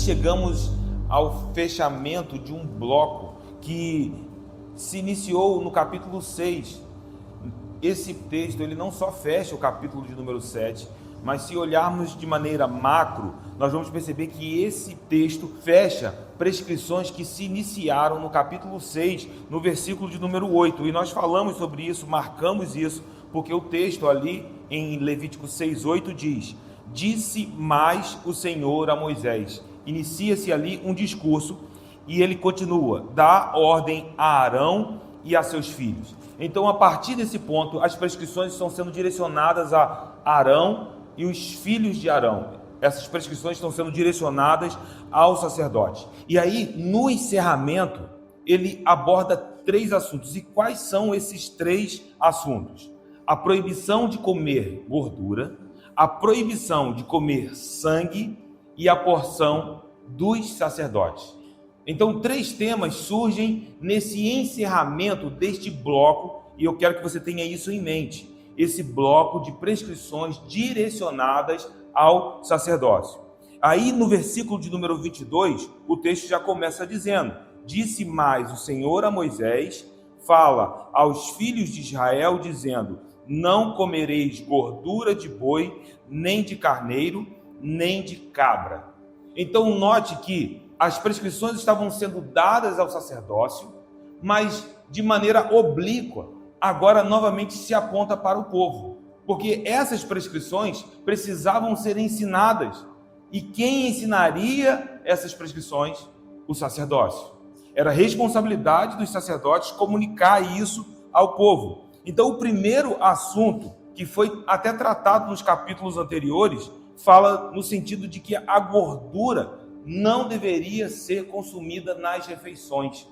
chegamos ao fechamento de um bloco que se iniciou no capítulo 6. Esse texto ele não só fecha o capítulo de número 7, mas se olharmos de maneira macro, nós vamos perceber que esse texto fecha prescrições que se iniciaram no capítulo 6, no versículo de número 8. E nós falamos sobre isso, marcamos isso, porque o texto ali em Levítico 6:8 diz: disse mais o Senhor a Moisés. Inicia-se ali um discurso e ele continua: dá ordem a Arão e a seus filhos. Então, a partir desse ponto, as prescrições estão sendo direcionadas a Arão e os filhos de Arão. Essas prescrições estão sendo direcionadas aos sacerdotes. E aí, no encerramento, ele aborda 3 assuntos. E quais são esses 3 assuntos? A proibição de comer gordura, a proibição de comer sangue e a porção dos sacerdotes. Então, 3 temas surgem nesse encerramento deste bloco, e eu quero que você tenha isso em mente, esse bloco de prescrições direcionadas ao sacerdócio. Aí, no versículo de número 22, o texto já começa dizendo: disse mais o Senhor a Moisés, fala aos filhos de Israel, dizendo: não comereis gordura de boi, nem de carneiro, nem de cabra. Então, note que as prescrições estavam sendo dadas ao sacerdócio, mas de maneira oblíqua. Agora, novamente, se aponta para o povo, porque essas prescrições precisavam ser ensinadas. E quem ensinaria essas prescrições? O sacerdócio. Era responsabilidade dos sacerdotes comunicar isso ao povo. Então, o primeiro assunto, que foi até tratado nos capítulos anteriores, fala no sentido de que a gordura não deveria ser consumida nas refeições.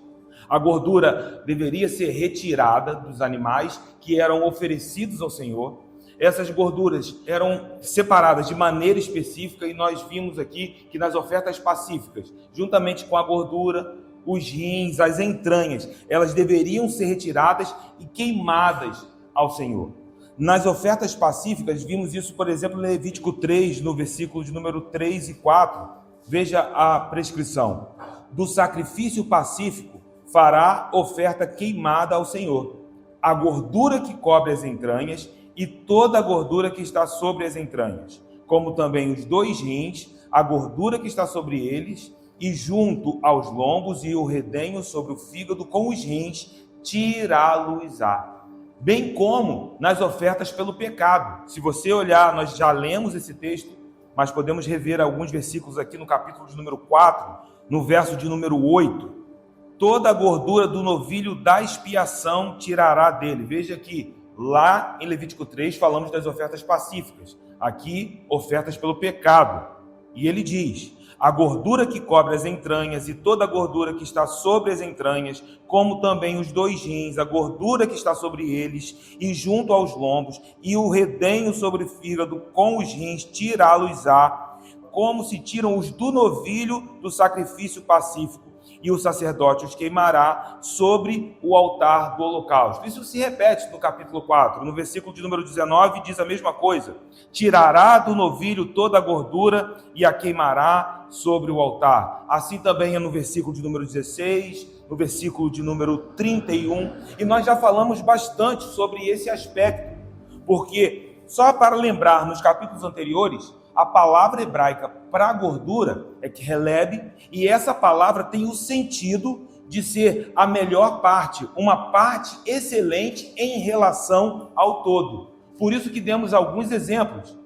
A gordura deveria ser retirada dos animais que eram oferecidos ao Senhor. Essas gorduras eram separadas de maneira específica, e nós vimos aqui que nas ofertas pacíficas, juntamente com a gordura, os rins, as entranhas, elas deveriam ser retiradas e queimadas ao Senhor. Nas ofertas pacíficas, vimos isso, por exemplo, em Levítico 3, no versículo de número 3 e 4. Veja a prescrição: do sacrifício pacífico fará oferta queimada ao Senhor, a gordura que cobre as entranhas e toda a gordura que está sobre as entranhas, como também os 2 rins, a gordura que está sobre eles, e junto aos lombos e o redenho sobre o fígado com os rins, tirá-los-á. Bem como nas ofertas pelo pecado. Se você olhar, nós já lemos esse texto, mas podemos rever alguns versículos aqui no capítulo de número 4, no verso de número 8. Toda a gordura do novilho da expiação tirará dele. Veja que lá em Levítico 3 falamos das ofertas pacíficas. Aqui, ofertas pelo pecado. E ele diz: a gordura que cobre as entranhas e toda a gordura que está sobre as entranhas, como também os 2 rins, a gordura que está sobre eles e junto aos lombos, e o redenho sobre o fígado com os rins, tirá-los-á, como se tiram os do novilho do sacrifício pacífico, e o sacerdote os queimará sobre o altar do holocausto. Isso se repete no capítulo 4, no versículo de número 19, diz a mesma coisa: tirará do novilho toda a gordura e a queimará sobre o altar. Assim também é no versículo de número 16, no versículo de número 31, e nós já falamos bastante sobre esse aspecto, porque, só para lembrar, nos capítulos anteriores, a palavra hebraica para gordura é keleb, e essa palavra tem o sentido de ser a melhor parte, uma parte excelente em relação ao todo. Por isso que demos alguns exemplos,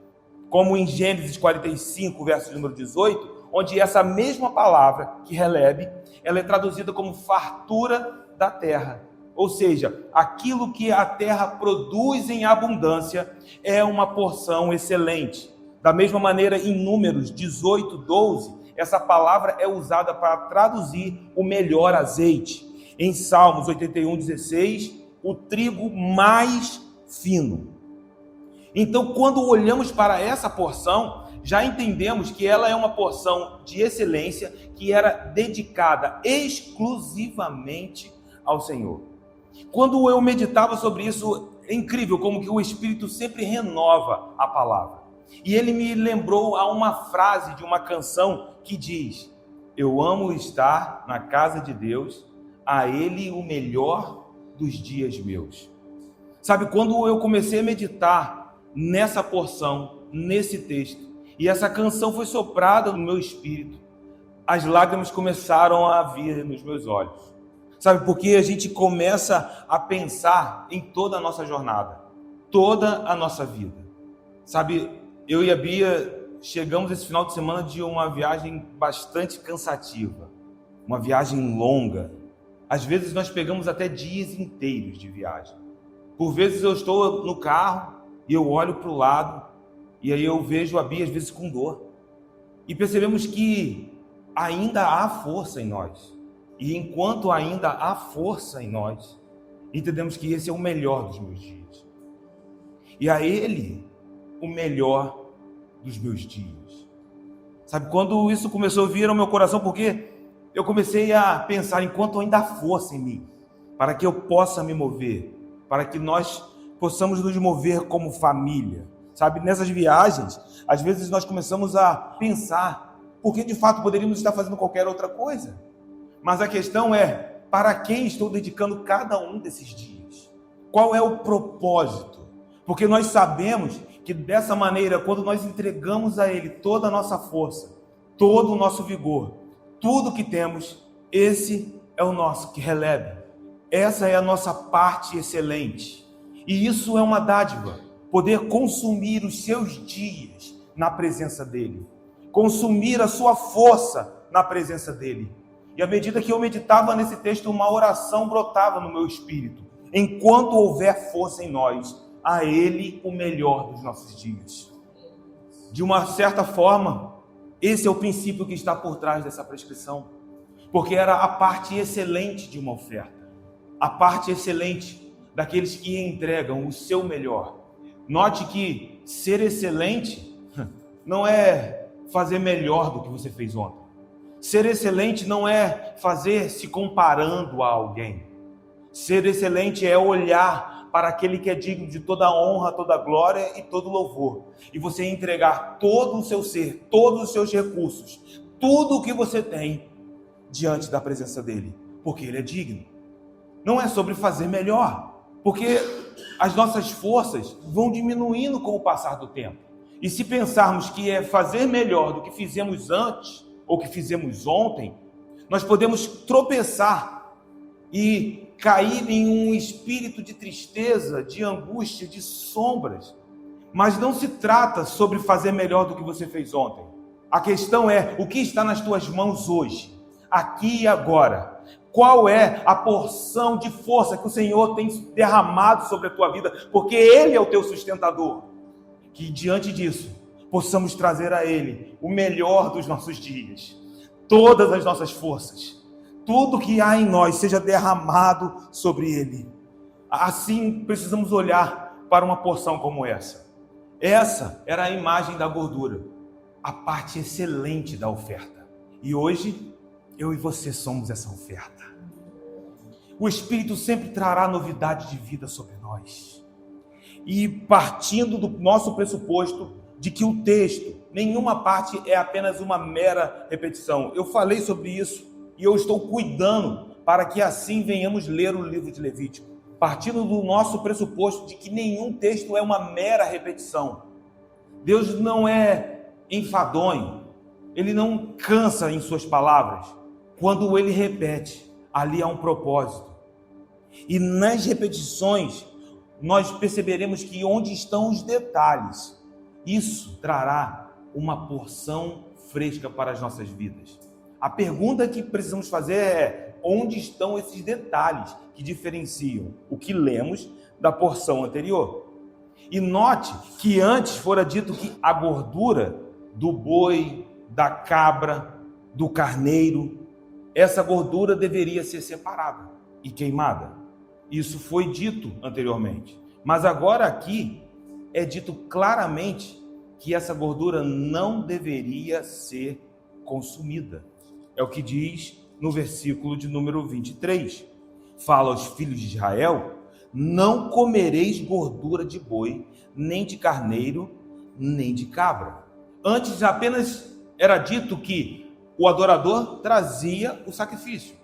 como em Gênesis 45, verso número 18, onde essa mesma palavra, keleb, ela é traduzida como fartura da terra. Ou seja, aquilo que a terra produz em abundância é uma porção excelente. Da mesma maneira, em Números 18, 12, essa palavra é usada para traduzir o melhor azeite. Em Salmos 81, 16, o trigo mais fino. Então, quando olhamos para essa porção, já entendemos que ela é uma porção de excelência que era dedicada exclusivamente ao Senhor. Quando eu meditava sobre isso, é incrível como que o Espírito sempre renova a palavra. E ele me lembrou a uma frase de uma canção que diz: Eu amo estar na casa de Deus, a Ele o melhor dos dias meus. Sabe, quando eu comecei a meditar nessa porção, nesse texto, e essa canção foi soprada no meu espírito, as lágrimas começaram a vir nos meus olhos. Sabe, porque a gente começa a pensar em toda a nossa jornada, toda a nossa vida. Sabe, eu e a Bia chegamos esse final de semana de uma viagem bastante cansativa, uma viagem longa. Às vezes nós pegamos até dias inteiros de viagem. Por vezes eu estou no carro e eu olho para o lado e aí eu vejo a Bia às vezes com dor. E percebemos que ainda há força em nós. E enquanto ainda há força em nós, entendemos que esse é o melhor dos meus dias. E a Ele, o melhor dos meus dias. Sabe, quando isso começou a vir ao meu coração, porque eu comecei a pensar enquanto ainda há força em mim, para que eu possa me mover, para que nós possamos nos mover como família. Sabe, nessas viagens, às vezes nós começamos a pensar, porque de fato poderíamos estar fazendo qualquer outra coisa. Mas a questão é, para quem estou dedicando cada um desses dias? Qual é o propósito? Porque nós sabemos que dessa maneira, quando nós entregamos a Ele toda a nossa força, todo o nosso vigor, tudo que temos, esse é o nosso que releve. Essa é a nossa parte excelente. E isso é uma dádiva, poder consumir os seus dias na presença dEle, consumir a sua força na presença dEle. E à medida que eu meditava nesse texto, uma oração brotava no meu espírito. Enquanto houver força em nós, a Ele o melhor dos nossos dias. De uma certa forma, esse é o princípio que está por trás dessa prescrição. Porque era a parte excelente de uma oferta. A parte excelente daqueles que entregam o seu melhor. Note que ser excelente não é fazer melhor do que você fez ontem. Ser excelente não é fazer se comparando a alguém. Ser excelente é olhar para aquele que é digno de toda a honra, toda a glória e todo louvor. E você entregar todo o seu ser, todos os seus recursos, tudo o que você tem diante da presença dele. Porque ele é digno. Não é sobre fazer melhor. Porque as nossas forças vão diminuindo com o passar do tempo. E se pensarmos que é fazer melhor do que fizemos antes, ou que fizemos ontem, nós podemos tropeçar e cair em um espírito de tristeza, de angústia, de sombras. Mas não se trata sobre fazer melhor do que você fez ontem. A questão é, o que está nas tuas mãos hoje, aqui e agora? Qual é a porção de força que o Senhor tem derramado sobre a tua vida? Porque Ele é o teu sustentador. Que diante disso, possamos trazer a Ele o melhor dos nossos dias, todas as nossas forças, tudo que há em nós seja derramado sobre Ele. Assim precisamos olhar para uma porção como essa. Essa era a imagem da gordura, a parte excelente da oferta. E hoje, eu e você somos essa oferta. O Espírito sempre trará novidade de vida sobre nós. E partindo do nosso pressuposto de que o texto, nenhuma parte é apenas uma mera repetição. Eu falei sobre isso e eu estou cuidando para que assim venhamos ler o livro de Levítico. Partindo do nosso pressuposto de que nenhum texto é uma mera repetição. Deus não é enfadonho, Ele não cansa em suas palavras. Quando Ele repete, ali há um propósito. E nas repetições, nós perceberemos que onde estão os detalhes, isso trará uma porção fresca para as nossas vidas. A pergunta que precisamos fazer é: onde estão esses detalhes que diferenciam o que lemos da porção anterior? E note que antes fora dito que a gordura do boi, da cabra, do carneiro, essa gordura deveria ser separada e queimada. Isso foi dito anteriormente. Mas agora aqui é dito claramente que essa gordura não deveria ser consumida. É o que diz no versículo de número 23. Fala aos filhos de Israel: não comereis gordura de boi, nem de carneiro, nem de cabra. Antes apenas era dito que o adorador trazia o sacrifício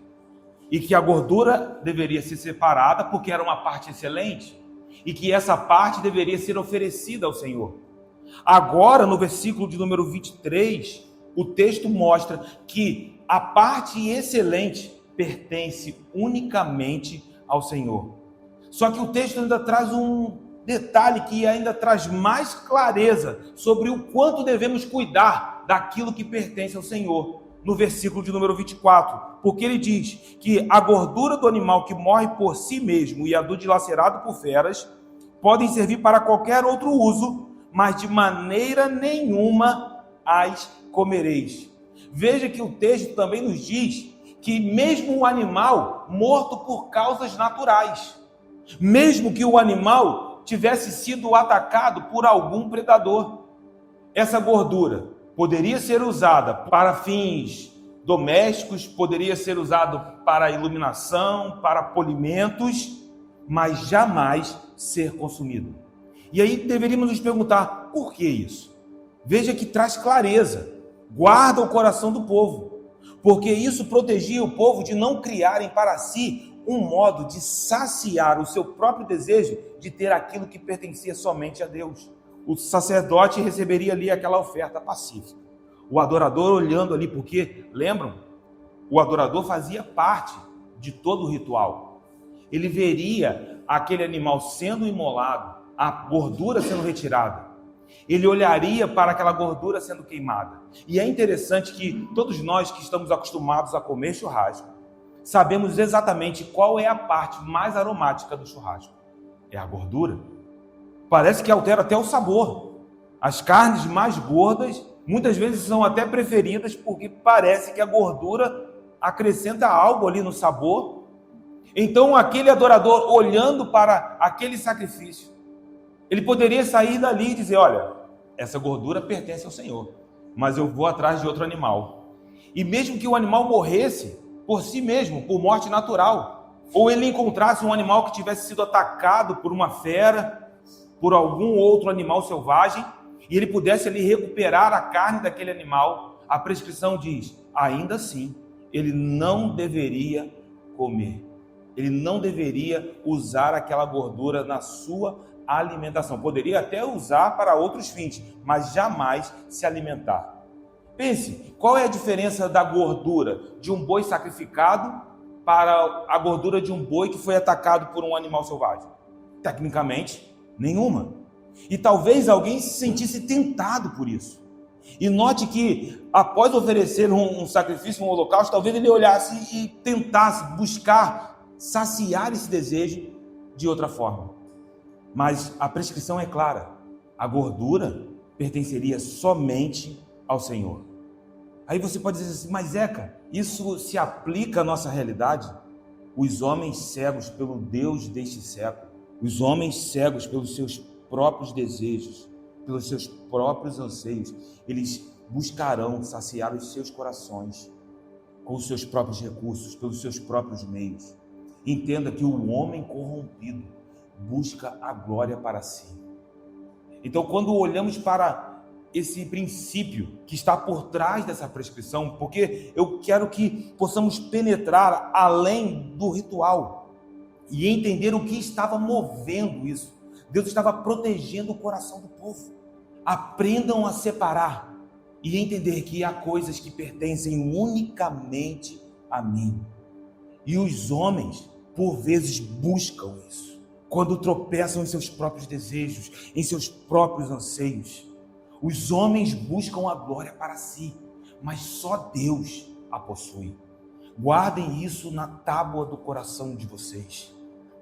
e que a gordura deveria ser separada porque era uma parte excelente e que essa parte deveria ser oferecida ao Senhor. Agora, no versículo de número 23, o texto mostra que a parte excelente pertence unicamente ao Senhor. Só que o texto ainda traz um detalhe que ainda traz mais clareza sobre o quanto devemos cuidar daquilo que pertence ao Senhor. No versículo de número 24, porque ele diz que a gordura do animal que morre por si mesmo e a do dilacerado por feras podem servir para qualquer outro uso, mas de maneira nenhuma as comereis. Veja que o texto também nos diz que mesmo o animal morto por causas naturais, mesmo que o animal tivesse sido atacado por algum predador, essa gordura poderia ser usada para fins domésticos, poderia ser usado para iluminação, para polimentos, mas jamais ser consumido. E aí deveríamos nos perguntar, por que isso? Veja que traz clareza, guarda o coração do povo, porque isso protegia o povo de não criarem para si um modo de saciar o seu próprio desejo de ter aquilo que pertencia somente a Deus. O sacerdote receberia ali aquela oferta pacífica. O adorador olhando ali, porque, lembram? O adorador fazia parte de todo o ritual. Ele veria aquele animal sendo imolado, a gordura sendo retirada. Ele olharia para aquela gordura sendo queimada. E é interessante que todos nós que estamos acostumados a comer churrasco, sabemos exatamente qual é a parte mais aromática do churrasco. É a gordura. Parece que altera até o sabor. As carnes mais gordas, muitas vezes são até preferidas porque parece que a gordura acrescenta algo ali no sabor. Então aquele adorador olhando para aquele sacrifício, ele poderia sair dali e dizer, olha, essa gordura pertence ao Senhor, mas eu vou atrás de outro animal. E mesmo que o animal morresse por si mesmo, por morte natural, ou ele encontrasse um animal que tivesse sido atacado por uma fera, por algum outro animal selvagem, e ele pudesse ali recuperar a carne daquele animal, a prescrição diz, ainda assim, ele não deveria comer. Ele não deveria usar aquela gordura na sua alimentação. Poderia até usar para outros fins, mas jamais se alimentar. Pense, qual é a diferença da gordura de um boi sacrificado para a gordura de um boi que foi atacado por um animal selvagem? Tecnicamente, nenhuma. E talvez alguém se sentisse tentado por isso. E note que após oferecer um sacrifício, um holocausto, talvez ele olhasse e tentasse buscar saciar esse desejo de outra forma. Mas a prescrição é clara, a gordura pertenceria somente ao Senhor. Aí você pode dizer assim, mas Zeca, isso se aplica à nossa realidade? Os homens cegos pelo Deus deste século, os homens cegos pelos seus próprios desejos, pelos seus próprios anseios, eles buscarão saciar os seus corações com os seus próprios recursos, pelos seus próprios meios. Entenda que o homem corrompido busca a glória para si. Então, quando olhamos para esse princípio que está por trás dessa prescrição, porque eu quero que possamos penetrar além do ritual e entender o que estava movendo isso. Deus estava protegendo o coração do povo. Aprendam a separar e entender que há coisas que pertencem unicamente a mim. E os homens, por vezes, buscam isso. Quando tropeçam em seus próprios desejos, em seus próprios anseios. Os homens buscam a glória para si, mas só Deus a possui. Guardem isso na tábua do coração de vocês.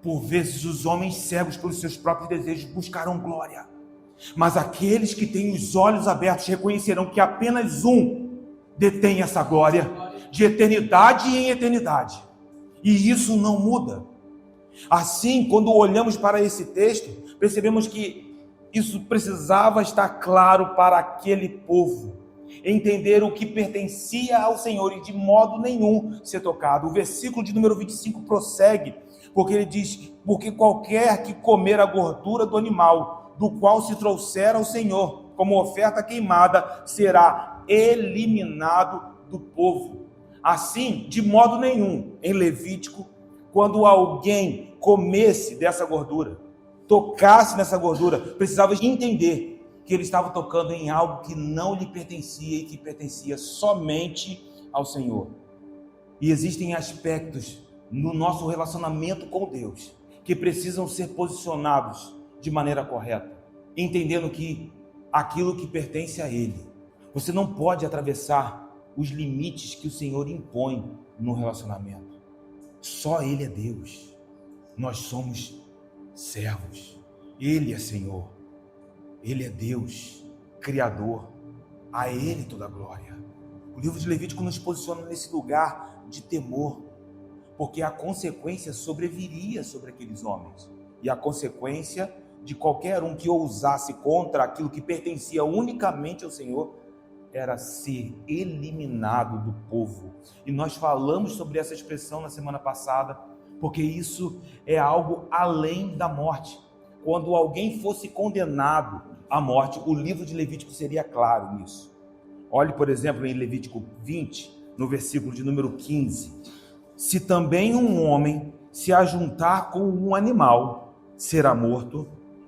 Por vezes os homens cegos pelos seus próprios desejos buscarão glória, mas aqueles que têm os olhos abertos reconhecerão que apenas um detém essa glória, de eternidade em eternidade, e isso não muda. Assim, quando olhamos para esse texto, percebemos que isso precisava estar claro para aquele povo, entender o que pertencia ao Senhor e de modo nenhum ser tocado. O versículo de número 25 prossegue, porque ele diz, porque qualquer que comer a gordura do animal, do qual se trouxer ao Senhor como oferta queimada, será eliminado do povo. Assim, de modo nenhum, em Levítico, quando alguém comesse dessa gordura, tocasse nessa gordura, precisava entender que ele estava tocando em algo que não lhe pertencia e que pertencia somente ao Senhor. E existem aspectos no nosso relacionamento com Deus que precisam ser posicionados de maneira correta, entendendo que aquilo que pertence a Ele, você não pode atravessar os limites que o Senhor impõe no relacionamento. Só Ele é Deus. Nós somos servos. Ele é Senhor. Ele é Deus, Criador. A Ele toda a glória. O livro de Levítico nos posiciona nesse lugar de temor, porque a consequência sobreviria sobre aqueles homens. E a consequência de qualquer um que ousasse contra aquilo que pertencia unicamente ao Senhor era ser eliminado do povo. E nós falamos sobre essa expressão na semana passada, porque isso é algo além da morte. Quando alguém fosse condenado à morte, o livro de Levítico seria claro nisso. Olhe, por exemplo, em Levítico 20, no versículo de número 15. Se também um homem se ajuntar com um animal, será morto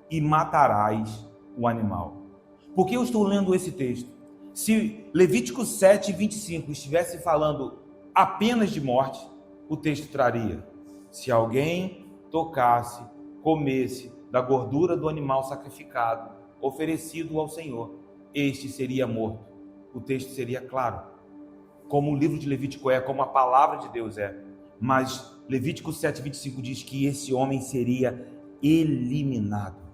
e matarás o animal. Por que eu estou lendo esse texto? Se Levítico 7, 25 estivesse falando apenas de morte, o texto traria: se alguém tocasse, comesse da gordura do animal sacrificado, oferecido ao Senhor, este seria morto. O texto seria claro, como o livro de Levítico é, como a palavra de Deus é. Mas Levítico 7, 25 diz que esse homem seria eliminado.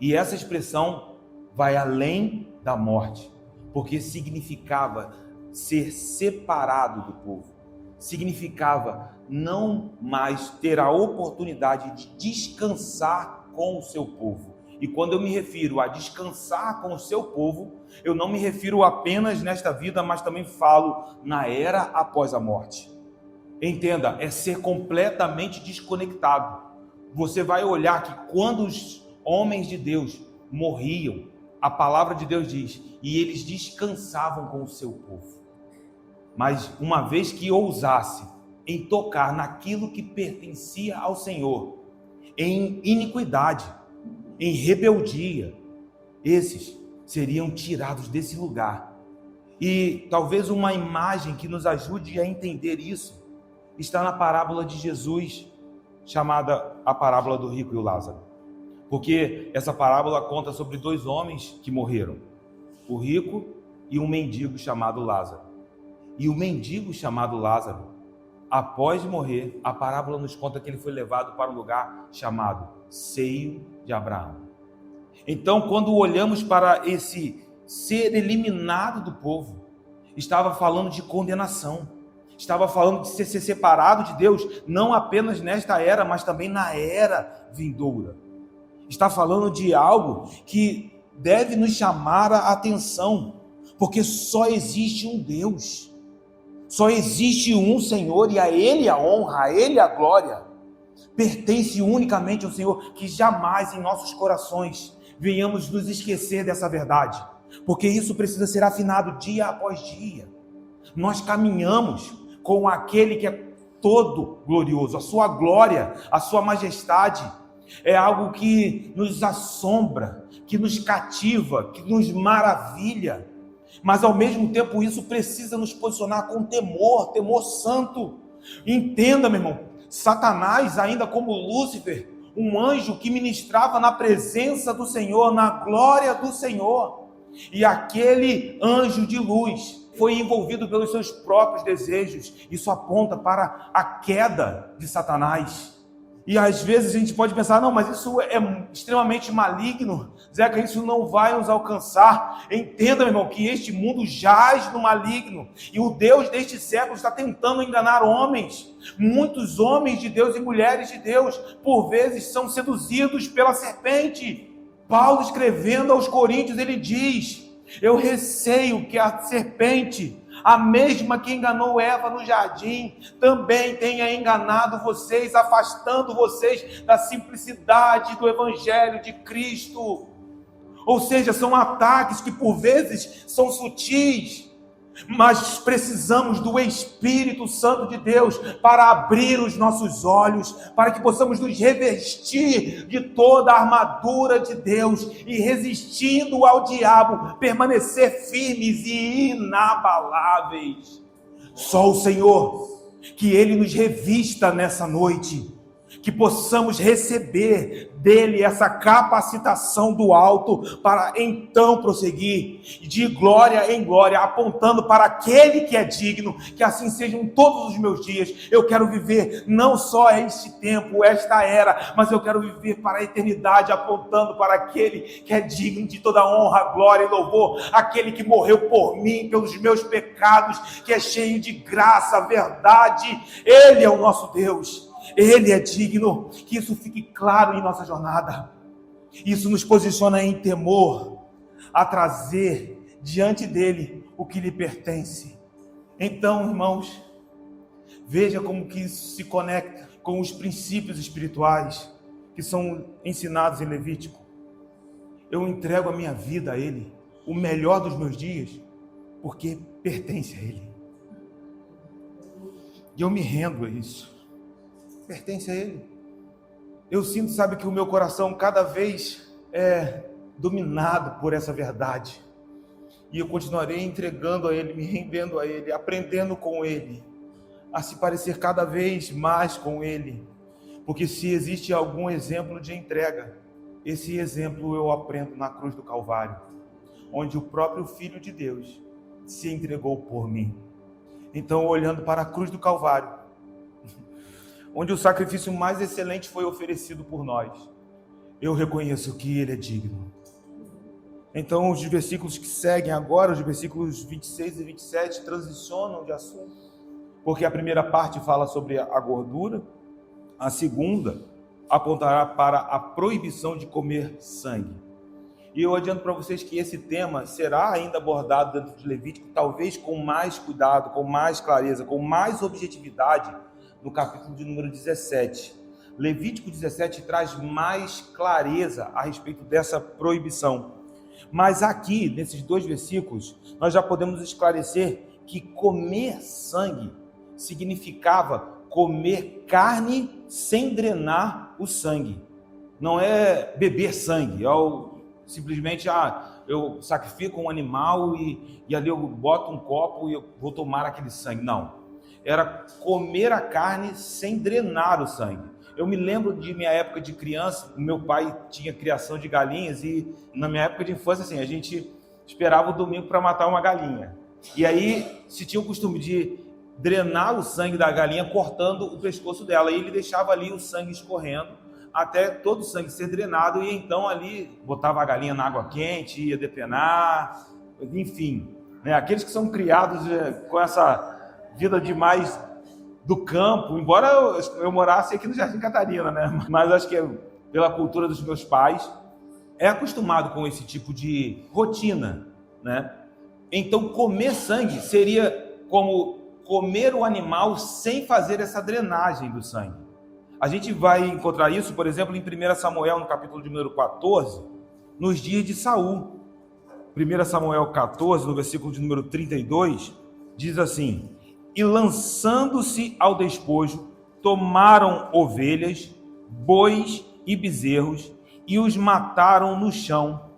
E essa expressão vai além da morte, porque significava ser separado do povo. Significava não mais ter a oportunidade de descansar com o seu povo. E quando eu me refiro a descansar com o seu povo, eu não me refiro apenas nesta vida, mas também falo na era após a morte. Entenda, é ser completamente desconectado. Você vai olhar que quando os homens de Deus morriam, a palavra de Deus diz, e eles descansavam com o seu povo. Mas uma vez que ousasse em tocar naquilo que pertencia ao Senhor, em iniquidade, em rebeldia, esses seriam tirados desse lugar. E talvez uma imagem que nos ajude a entender isso está na parábola de Jesus, chamada a parábola do rico e o Lázaro. Porque essa parábola conta sobre dois homens que morreram, o rico e um mendigo chamado Lázaro. E o mendigo chamado Lázaro, após morrer, a parábola nos conta que ele foi levado para um lugar chamado Seio de Abraão. Então, quando olhamos para esse ser eliminado do povo, estava falando de condenação, estava falando de ser separado de Deus, não apenas nesta era, mas também na era vindoura. Está falando de algo que deve nos chamar a atenção, porque só existe um Deus, só existe um Senhor, e a Ele a honra, a Ele a glória, pertence unicamente ao Senhor. Que jamais em nossos corações venhamos nos esquecer dessa verdade, porque isso precisa ser afinado dia após dia. Nós caminhamos com aquele que é todo glorioso, a sua glória, a sua majestade é algo que nos assombra, que nos cativa, que nos maravilha, mas ao mesmo tempo isso precisa nos posicionar com temor, temor santo. Entenda, meu irmão, Satanás, ainda como Lúcifer, um anjo que ministrava na presença do Senhor, na glória do Senhor, e aquele anjo de luz foi envolvido pelos seus próprios desejos. Isso aponta para a queda de Satanás. E às vezes a gente pode pensar, não, mas isso é extremamente maligno, Zeca, isso não vai nos alcançar. Entenda, meu irmão, que este mundo jaz no maligno, e o Deus deste século está tentando enganar homens. Muitos homens de Deus e mulheres de Deus, por vezes, são seduzidos pela serpente. Paulo, escrevendo aos Coríntios, ele diz: eu receio que a serpente, a mesma que enganou Eva no jardim, também tenha enganado vocês, afastando vocês da simplicidade do Evangelho de Cristo. Ou seja, são ataques que por vezes são sutis, mas precisamos do Espírito Santo de Deus para abrir os nossos olhos, para que possamos nos revestir de toda a armadura de Deus e, resistindo ao diabo, permanecer firmes e inabaláveis. Só o Senhor, que Ele nos revista nessa noite, que possamos receber dele essa capacitação do alto para então prosseguir de glória em glória, apontando para aquele que é digno. Que assim sejam todos os meus dias. Eu quero viver não só este tempo, esta era, mas eu quero viver para a eternidade, apontando para aquele que é digno de toda honra, glória e louvor, aquele que morreu por mim, pelos meus pecados, que é cheio de graça, verdade. Ele é o nosso Deus. Ele é digno. Que isso fique claro em nossa jornada. Isso nos posiciona em temor a trazer diante dele o que lhe pertence. Então, irmãos, veja como que isso se conecta com os princípios espirituais que são ensinados em Levítico. Eu entrego a minha vida a ele, o melhor dos meus dias, porque pertence a ele. E eu me rendo a isso. Pertence a ele. Eu sinto, sabe, que o meu coração cada vez é dominado por essa verdade. E eu continuarei entregando a ele, me rendendo a ele, aprendendo com ele, a se parecer cada vez mais com ele. Porque se existe algum exemplo de entrega, esse exemplo eu aprendo na cruz do Calvário, onde o próprio Filho de Deus se entregou por mim. Então, olhando para a cruz do Calvário, onde o sacrifício mais excelente foi oferecido por nós, eu reconheço que ele é digno. Então, os versículos que seguem agora, os versículos 26 e 27, transicionam de assunto, porque a primeira parte fala sobre a gordura, a segunda apontará para a proibição de comer sangue. E eu adianto para vocês que esse tema será ainda abordado dentro de Levítico, talvez com mais cuidado, com mais clareza, com mais objetividade, no capítulo de número 17. Levítico 17 traz mais clareza a respeito dessa proibição. Mas aqui, nesses dois versículos, nós já podemos esclarecer que comer sangue significava comer carne sem drenar o sangue. Não é beber sangue, simplesmente eu sacrifico um animal e ali eu boto um copo e eu vou tomar aquele sangue. Não. Era comer a carne sem drenar o sangue. Eu me lembro de minha época de criança, o meu pai tinha criação de galinhas e na minha época de infância, assim, a gente esperava o domingo para matar uma galinha. E aí se tinha o costume de drenar o sangue da galinha cortando o pescoço dela, e ele deixava ali o sangue escorrendo até todo o sangue ser drenado, e então ali botava a galinha na água quente, ia depenar, enfim, né? Aqueles que são criados com essa vida demais do campo, embora eu morasse aqui no Jardim Catarina, né? Mas acho que pela cultura dos meus pais, é acostumado com esse tipo de rotina, né? Então comer sangue seria como comer o animal sem fazer essa drenagem do sangue. A gente vai encontrar isso, por exemplo, em 1 Samuel, no capítulo de número 14, nos dias de Saul. 1 Samuel 14, no versículo de número 32, diz assim: e lançando-se ao despojo, tomaram ovelhas, bois e bezerros, e os mataram no chão,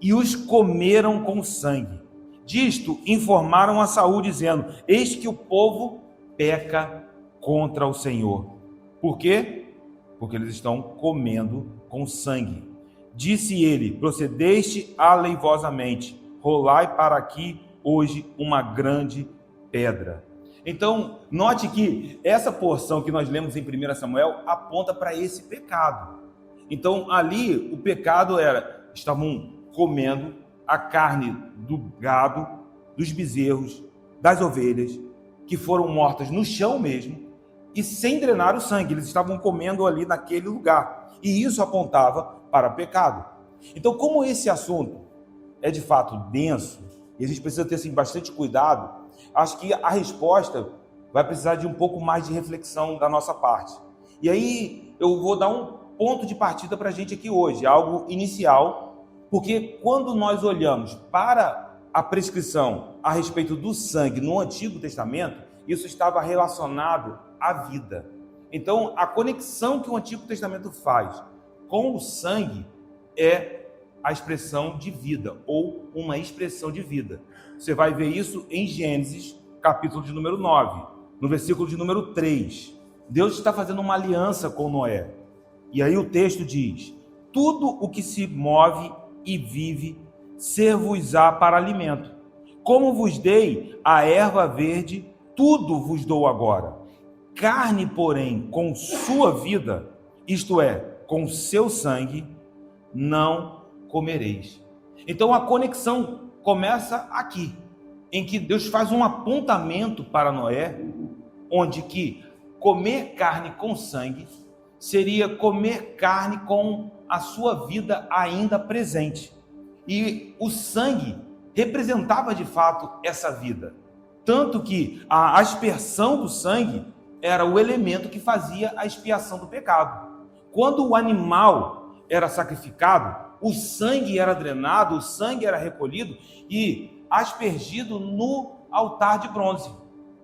e os comeram com sangue. Disto informaram a Saul, dizendo: eis que o povo peca contra o Senhor. Por quê? Porque eles estão comendo com sangue. Disse ele: procedeste aleivosamente, rolai para aqui hoje uma grande pedra. Então, note que essa porção que nós lemos em 1 Samuel aponta para esse pecado. Então, ali, o pecado era, estavam comendo a carne do gado, dos bezerros, das ovelhas, que foram mortas no chão mesmo, e sem drenar o sangue. Eles estavam comendo ali naquele lugar. E isso apontava para pecado. Então, como esse assunto é de fato denso, e a gente precisa ter assim, bastante cuidado, acho que a resposta vai precisar de um pouco mais de reflexão da nossa parte. E aí eu vou dar um ponto de partida para a gente aqui hoje, algo inicial, porque quando nós olhamos para a prescrição a respeito do sangue no Antigo Testamento, isso estava relacionado à vida. Então, a conexão que o Antigo Testamento faz com o sangue é a expressão de vida, ou uma expressão de vida. Você vai ver isso em Gênesis, capítulo de número 9, no versículo de número 3. Deus está fazendo uma aliança com Noé. E aí o texto diz: tudo o que se move e vive ser-vos-á para alimento. Como vos dei a erva verde, tudo vos dou agora. Carne, porém, com sua vida, isto é, com seu sangue, não comereis. Então a conexão começa aqui, em que Deus faz um apontamento para Noé, onde que comer carne com sangue seria comer carne com a sua vida ainda presente. E o sangue representava de fato essa vida. Tanto que a aspersão do sangue era o elemento que fazia a expiação do pecado. Quando o animal era sacrificado, o sangue era drenado, o sangue era recolhido e aspergido no altar de bronze.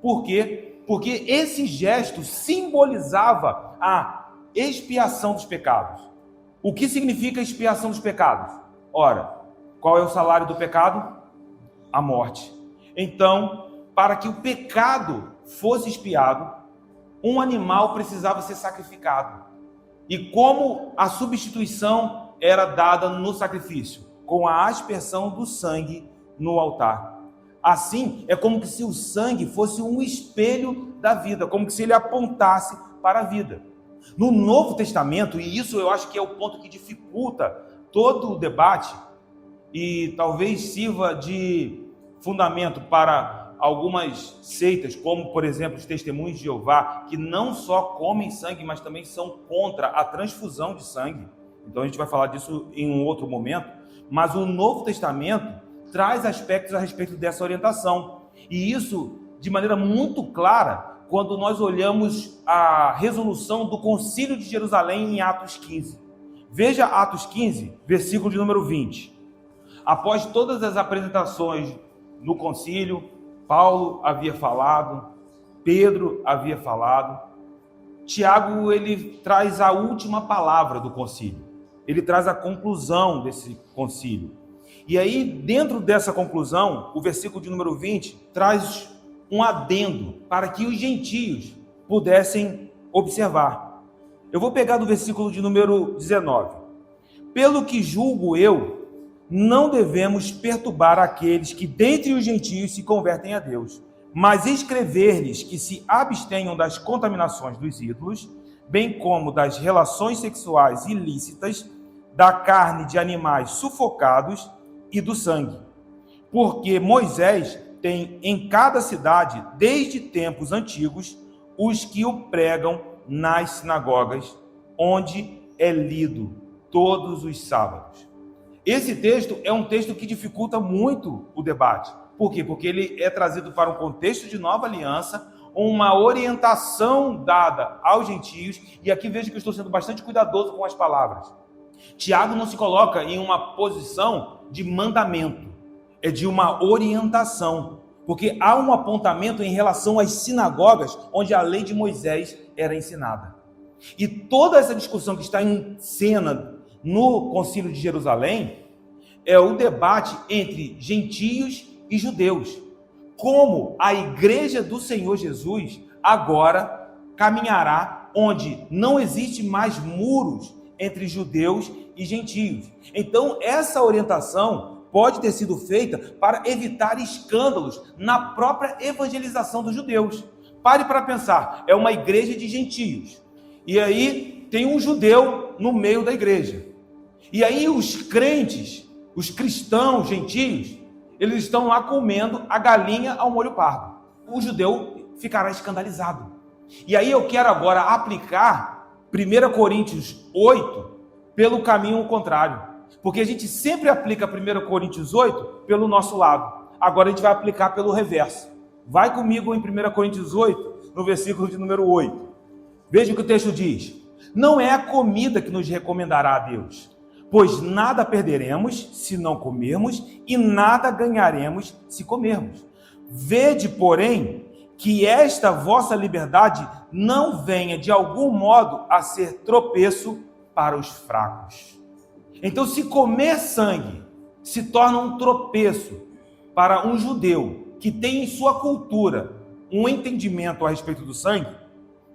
Por quê? Porque esse gesto simbolizava a expiação dos pecados. O que significa expiação dos pecados? Ora, qual é o salário do pecado? A morte. Então, para que o pecado fosse expiado, um animal precisava ser sacrificado. E como a substituição era dada no sacrifício? Com a aspersão do sangue no altar. Assim, é como se o sangue fosse um espelho da vida, como se ele apontasse para a vida. No Novo Testamento, e isso eu acho que é o ponto que dificulta todo o debate, e talvez sirva de fundamento para algumas seitas, como por exemplo os Testemunhos de Jeová, que não só comem sangue, mas também são contra a transfusão de sangue. Então a gente vai falar disso em um outro momento, mas o Novo Testamento traz aspectos a respeito dessa orientação, e isso de maneira muito clara quando nós olhamos a resolução do Concílio de Jerusalém em Atos 15. Veja Atos 15, versículo de número 20. Após todas as apresentações no concílio, Paulo havia falado, Pedro havia falado, Tiago ele traz a última palavra do concílio, ele traz a conclusão desse concílio. E aí, dentro dessa conclusão, o versículo de número 20 traz um adendo para que os gentios pudessem observar. Eu vou pegar do versículo de número 19. Pelo que julgo eu, não devemos perturbar aqueles que dentre os gentios se convertem a Deus, mas escrever-lhes que se abstenham das contaminações dos ídolos, bem como das relações sexuais ilícitas, da carne de animais sufocados e do sangue. Porque Moisés tem em cada cidade, desde tempos antigos, os que o pregam nas sinagogas, onde é lido todos os sábados. Esse texto é um texto que dificulta muito o debate. Por quê? Porque ele é trazido para um contexto de nova aliança, uma orientação dada aos gentios, e aqui vejo que eu estou sendo bastante cuidadoso com as palavras. Tiago não se coloca em uma posição de mandamento, é de uma orientação, porque há um apontamento em relação às sinagogas onde a lei de Moisés era ensinada. E toda essa discussão que está em cena no Concílio de Jerusalém é o debate entre gentios e judeus. Como a igreja do Senhor Jesus agora caminhará onde não existe mais muros entre judeus e gentios. Então, essa orientação pode ter sido feita para evitar escândalos na própria evangelização dos judeus. Pare para pensar, é uma igreja de gentios. E aí tem um judeu no meio da igreja. E aí os crentes, os cristãos gentios, eles estão lá comendo a galinha ao molho pardo. O judeu ficará escandalizado. E aí eu quero agora aplicar 1 Coríntios 8 pelo caminho contrário. Porque a gente sempre aplica 1 Coríntios 8 pelo nosso lado. Agora a gente vai aplicar pelo reverso. Vai comigo em 1 Coríntios 8, no versículo de número 8. Veja o que o texto diz. Não é a comida que nos recomendará a Deus, pois nada perderemos se não comermos, e nada ganharemos se comermos. Vede, porém, que esta vossa liberdade não venha de algum modo a ser tropeço para os fracos. Então, se comer sangue se torna um tropeço para um judeu que tem em sua cultura um entendimento a respeito do sangue,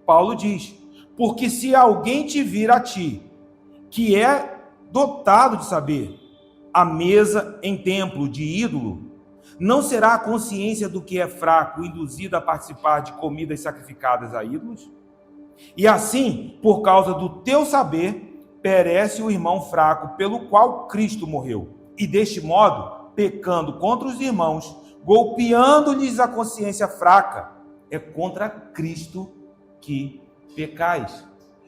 Paulo diz: porque se alguém te vir a ti, que é dotado de saber, a mesa em templo de ídolo, não será a consciência do que é fraco induzida a participar de comidas sacrificadas a ídolos? E assim, por causa do teu saber, perece o irmão fraco pelo qual Cristo morreu. E deste modo, pecando contra os irmãos, golpeando-lhes a consciência fraca, é contra Cristo que pecais.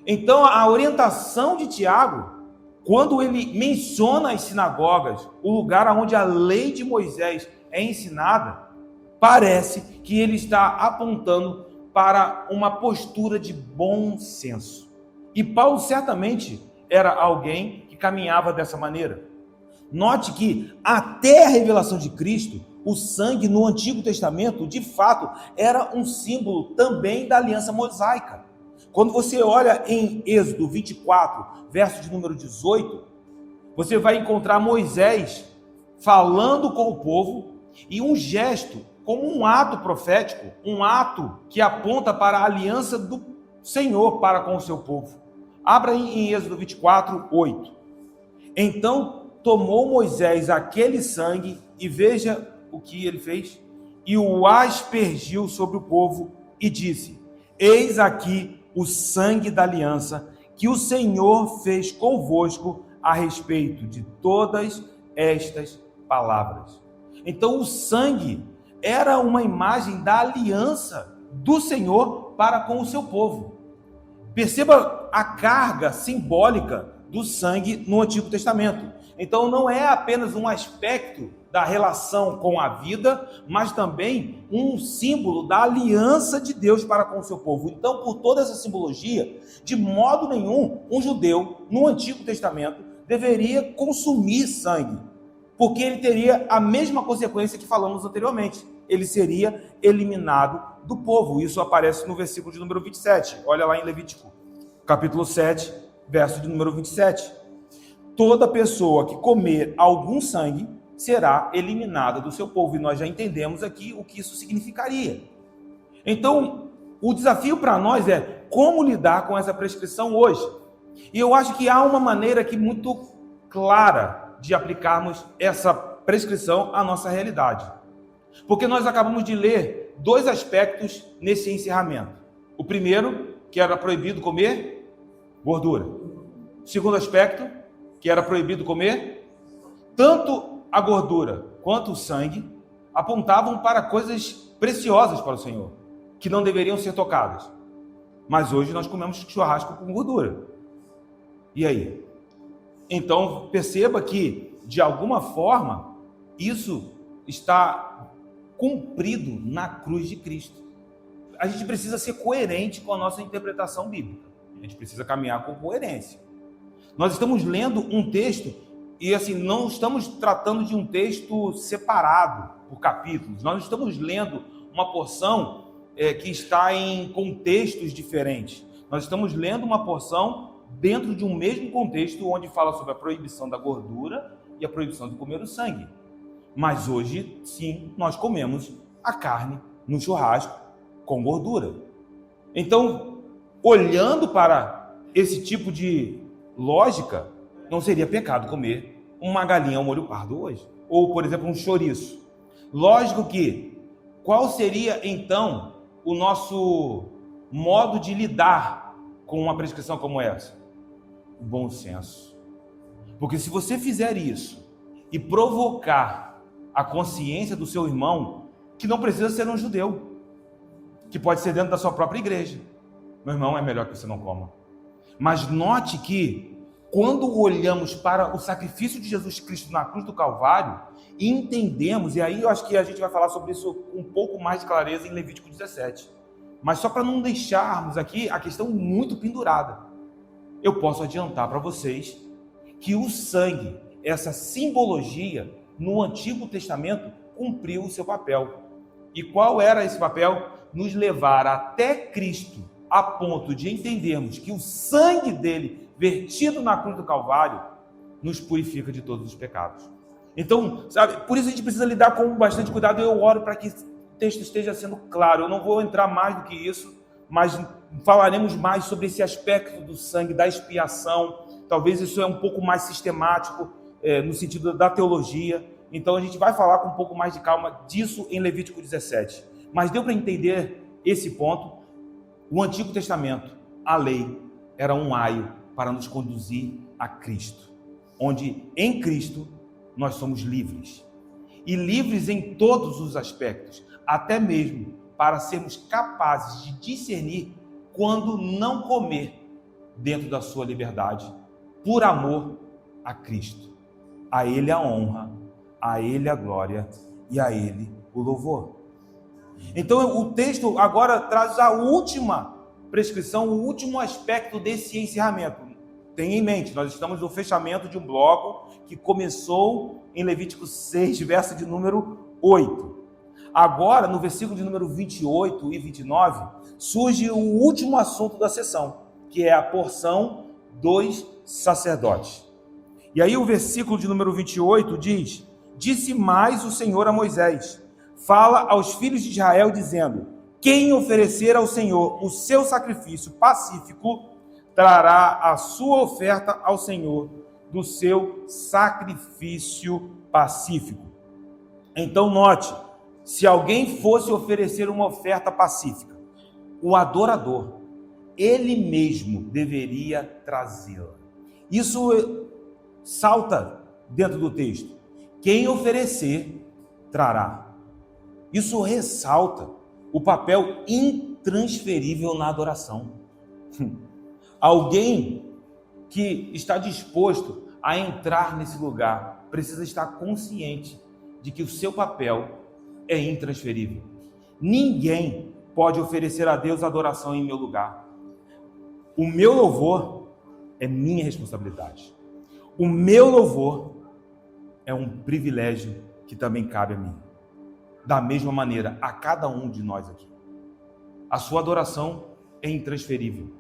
Então, a orientação de Tiago, quando ele menciona as sinagogas, o lugar onde a lei de Moisés é ensinada, parece que ele está apontando para uma postura de bom senso. E Paulo certamente era alguém que caminhava dessa maneira. Note que até a revelação de Cristo, o sangue no Antigo Testamento, de fato, era um símbolo também da aliança mosaica. Quando você olha em Êxodo 24, verso de número 18, você vai encontrar Moisés falando com o povo e um gesto, como um ato profético, um ato que aponta para a aliança do Senhor para com o seu povo. Abra aí em Êxodo 24, 8. Então tomou Moisés aquele sangue e veja o que ele fez, e o aspergiu sobre o povo e disse: eis aqui o sangue da aliança que o Senhor fez convosco a respeito de todas estas palavras. Então o sangue era uma imagem da aliança do Senhor para com o seu povo. Perceba a carga simbólica do sangue no Antigo Testamento. Então não é apenas um aspecto da relação com a vida, mas também um símbolo da aliança de Deus para com o seu povo. Então, por toda essa simbologia, de modo nenhum, um judeu no Antigo Testamento deveria consumir sangue, porque ele teria a mesma consequência que falamos anteriormente. Ele seria eliminado do povo. Isso aparece no versículo de número 27. Olha lá em Levítico, capítulo 7, verso de número 27. Toda pessoa que comer algum sangue será eliminada do seu povo. E nós já entendemos aqui o que isso significaria. Então, o desafio para nós é como lidar com essa prescrição hoje. E eu acho que há uma maneira aqui muito clara de aplicarmos essa prescrição à nossa realidade. Porque nós acabamos de ler dois aspectos nesse encerramento. O primeiro, que era proibido comer gordura. O segundo aspecto, que era proibido comer, tanto a gordura quanto o sangue apontavam para coisas preciosas para o Senhor, que não deveriam ser tocadas. Mas hoje nós comemos churrasco com gordura. E aí? Então perceba que, de alguma forma, isso está cumprido na cruz de Cristo. A gente precisa ser coerente com a nossa interpretação bíblica. A gente precisa caminhar com coerência. Nós estamos lendo um texto e assim, não estamos tratando de um texto separado por capítulos. Nós estamos lendo uma porção que está em contextos diferentes. Nós estamos lendo uma porção dentro de um mesmo contexto onde fala sobre a proibição da gordura e a proibição de comer o sangue. Mas hoje, sim, nós comemos a carne no churrasco com gordura. Então, olhando para esse tipo de lógica, não seria pecado comer uma galinha ao molho pardo hoje. Ou, por exemplo, um chouriço. Lógico que, qual seria, então, o nosso modo de lidar com uma prescrição como essa? O bom senso. Porque se você fizer isso e provocar a consciência do seu irmão, que não precisa ser um judeu, que pode ser dentro da sua própria igreja, meu irmão, é melhor que você não coma. Mas note que, quando olhamos para o sacrifício de Jesus Cristo na cruz do Calvário, entendemos, e aí eu acho que a gente vai falar sobre isso com um pouco mais de clareza em Levítico 17, mas só para não deixarmos aqui a questão muito pendurada, eu posso adiantar para vocês que o sangue, essa simbologia, no Antigo Testamento, cumpriu o seu papel. E qual era esse papel? Nos levar até Cristo, a ponto de entendermos que o sangue dele, vertido na cruz do Calvário, nos purifica de todos os pecados. Então, sabe, por isso a gente precisa lidar com bastante cuidado. Eu oro para que o texto esteja sendo claro. Eu não vou entrar mais do que isso, mas falaremos mais sobre esse aspecto do sangue, da expiação. Talvez isso é um pouco mais sistemático, no sentido da teologia. Então a gente vai falar com um pouco mais de calma disso em Levítico 17. Mas deu para entender esse ponto? O Antigo Testamento, a lei, era um aio para nos conduzir a Cristo, onde em Cristo nós somos livres. E livres em todos os aspectos, até mesmo para sermos capazes de discernir quando não comer dentro da sua liberdade, por amor a Cristo. A Ele a honra, a Ele a glória e a Ele o louvor. Então o texto agora traz a última prescrição, o último aspecto desse encerramento. Tenha em mente, nós estamos no fechamento de um bloco que começou em Levítico 6, verso de número 8. Agora, no versículo de número 28 e 29, surge o último assunto da sessão, que é a porção dos sacerdotes. E aí o versículo de número 28 diz: disse mais o Senhor a Moisés: fala aos filhos de Israel, dizendo: quem oferecer ao Senhor o seu sacrifício pacífico, trará a sua oferta ao Senhor do seu sacrifício pacífico. Então note, se alguém fosse oferecer uma oferta pacífica, o adorador, ele mesmo deveria trazê-la. Isso salta dentro do texto. Quem oferecer, trará. Isso ressalta o papel intransferível na adoração. Alguém que está disposto a entrar nesse lugar precisa estar consciente de que o seu papel é intransferível. Ninguém pode oferecer a Deus adoração em meu lugar. O meu louvor é minha responsabilidade. O meu louvor é um privilégio que também cabe a mim. Da mesma maneira, a cada um de nós aqui. A sua adoração é intransferível.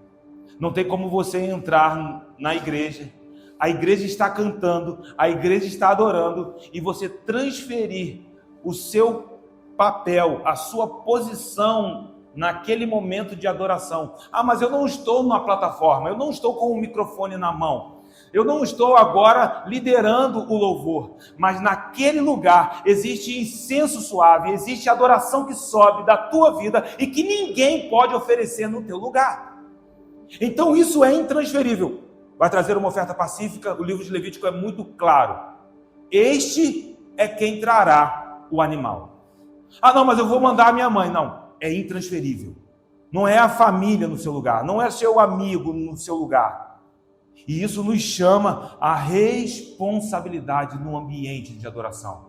Não tem como você entrar na igreja, a igreja está cantando, a igreja está adorando, e você transferir o seu papel, a sua posição naquele momento de adoração. Ah, mas eu não estou numa plataforma, eu não estou com o microfone na mão, eu não estou agora liderando o louvor, mas naquele lugar existe incenso suave, existe adoração que sobe da tua vida e que ninguém pode oferecer no teu lugar. Então isso é intransferível. Vai trazer uma oferta pacífica, o livro de Levítico é muito claro. Este é quem trará o animal. Ah, não, mas eu vou mandar a minha mãe. Não, é intransferível. Não é a família no seu lugar, não é seu amigo no seu lugar. E isso nos chama a responsabilidade no ambiente de adoração.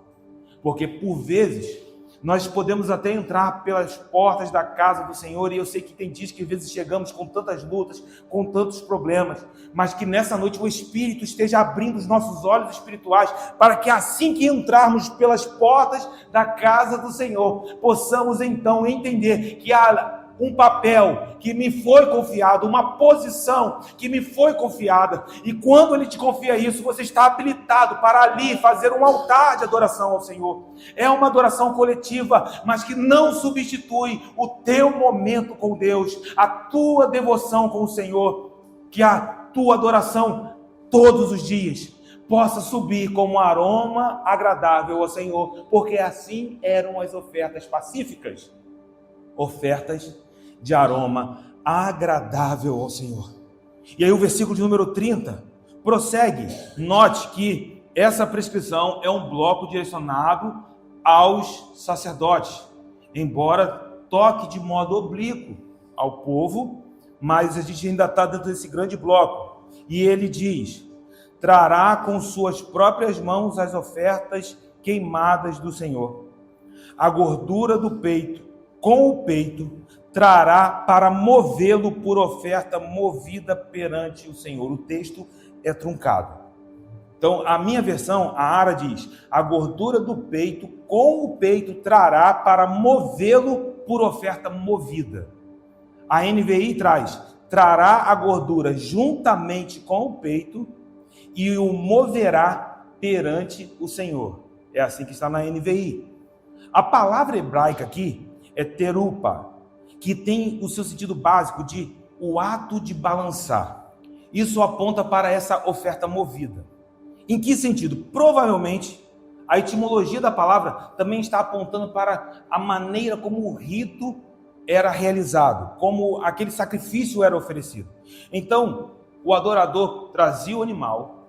Porque por vezes nós podemos até entrar pelas portas da casa do Senhor, e eu sei que tem dias que às vezes chegamos com tantas lutas, com tantos problemas, mas que nessa noite o Espírito esteja abrindo os nossos olhos espirituais, para que assim que entrarmos pelas portas da casa do Senhor, possamos então entender que há um papel que me foi confiado, uma posição que me foi confiada, e quando Ele te confia isso, você está habilitado para ali fazer um altar de adoração ao Senhor. É uma adoração coletiva, mas que não substitui o teu momento com Deus, a tua devoção com o Senhor, que a tua adoração todos os dias possa subir como um aroma agradável ao Senhor, porque assim eram as ofertas pacíficas, ofertas de aroma agradável ao Senhor. E aí o versículo de número 30 prossegue. Note que essa prescrição é um bloco direcionado aos sacerdotes, embora toque de modo oblíquo ao povo, mas a gente ainda está dentro desse grande bloco. E ele diz: trará com suas próprias mãos as ofertas queimadas do Senhor. A gordura do peito, com o peito, trará para movê-lo por oferta movida perante o Senhor. O texto é truncado. Então, a minha versão, a Ara diz: a gordura do peito com o peito trará para movê-lo por oferta movida. A NVI traz: trará a gordura juntamente com o peito e o moverá perante o Senhor. É assim que está na NVI. A palavra hebraica aqui é terupa, que tem o seu sentido básico de o ato de balançar. Isso aponta para essa oferta movida. Em que sentido? Provavelmente, a etimologia da palavra também está apontando para a maneira como o rito era realizado, como aquele sacrifício era oferecido. Então, o adorador trazia o animal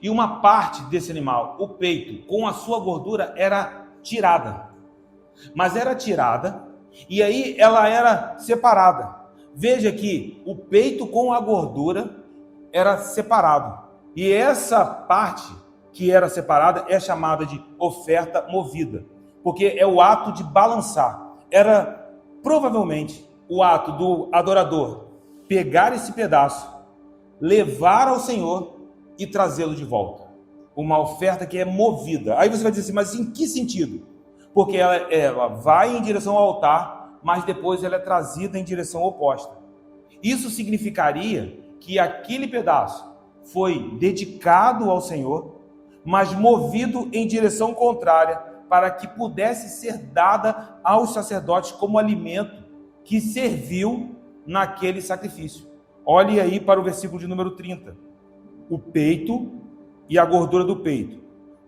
e uma parte desse animal, o peito, com a sua gordura, era tirada. Mas era tirada e aí ela era separada. Veja que o peito com a gordura era separado. E essa parte que era separada é chamada de oferta movida, porque é o ato de balançar. Era provavelmente o ato do adorador pegar esse pedaço, levar ao Senhor e trazê-lo de volta. Uma oferta que é movida. Aí você vai dizer assim, mas em que sentido? Porque ela vai em direção ao altar, mas depois ela é trazida em direção oposta. Isso significaria que aquele pedaço foi dedicado ao Senhor, mas movido em direção contrária, para que pudesse ser dada aos sacerdotes como alimento que serviu naquele sacrifício. Olhe aí para o versículo de número 30. O peito e a gordura do peito,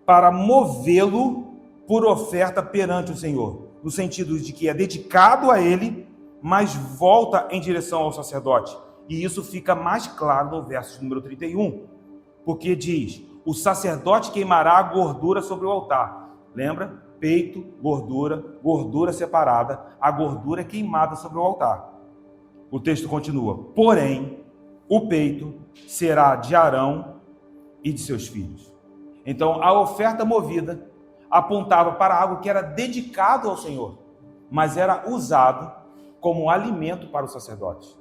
para movê-lo por oferta perante o Senhor, no sentido de que é dedicado a ele, mas volta em direção ao sacerdote. E isso fica mais claro no verso de número 31, porque diz: o sacerdote queimará a gordura sobre o altar. Lembra? Peito, gordura separada, a gordura é queimada sobre o altar. O texto continua: porém, o peito será de Arão e de seus filhos. Então, a oferta movida apontava para algo que era dedicado ao Senhor, mas era usado como alimento para os sacerdotes.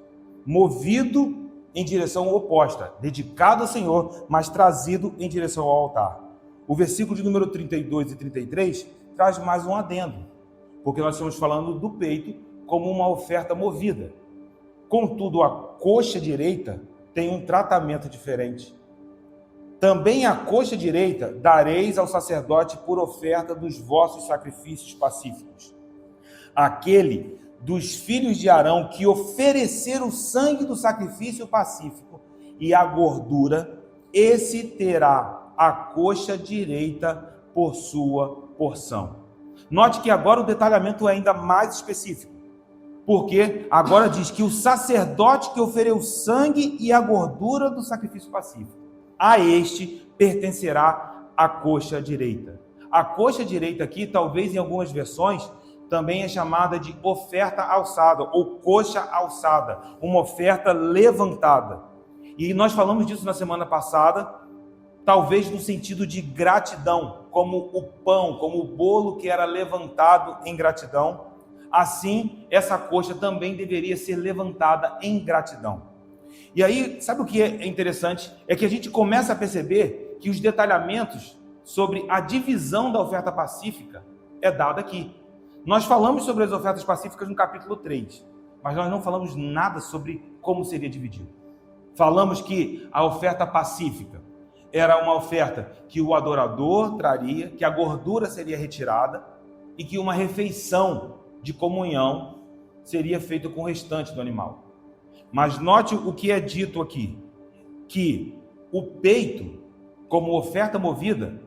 Movido em direção oposta, dedicado ao Senhor, mas trazido em direção ao altar. O versículo de número 32 e 33 traz mais um adendo, porque nós estamos falando do peito como uma oferta movida. Contudo, a coxa direita tem um tratamento diferente. Também a coxa direita dareis ao sacerdote por oferta dos vossos sacrifícios pacíficos. Aquele dos filhos de Arão que oferecer o sangue do sacrifício pacífico e a gordura, esse terá a coxa direita por sua porção. Note que agora o detalhamento é ainda mais específico, porque agora diz que o sacerdote que ofereceu o sangue e a gordura do sacrifício pacífico, a este pertencerá a coxa direita. A coxa direita aqui, talvez em algumas versões, também é chamada de oferta alçada ou coxa alçada, uma oferta levantada. E nós falamos disso na semana passada, talvez no sentido de gratidão, como o pão, como o bolo que era levantado em gratidão. Assim, essa coxa também deveria ser levantada em gratidão. E aí, sabe o que é interessante? É que a gente começa a perceber que os detalhamentos sobre a divisão da oferta pacífica é dado aqui. Nós falamos sobre as ofertas pacíficas no capítulo 3, mas nós não falamos nada sobre como seria dividido. Falamos que a oferta pacífica era uma oferta que o adorador traria, que a gordura seria retirada e que uma refeição de comunhão seria feita com o restante do animal. Mas note o que é dito aqui, que o peito, como oferta movida,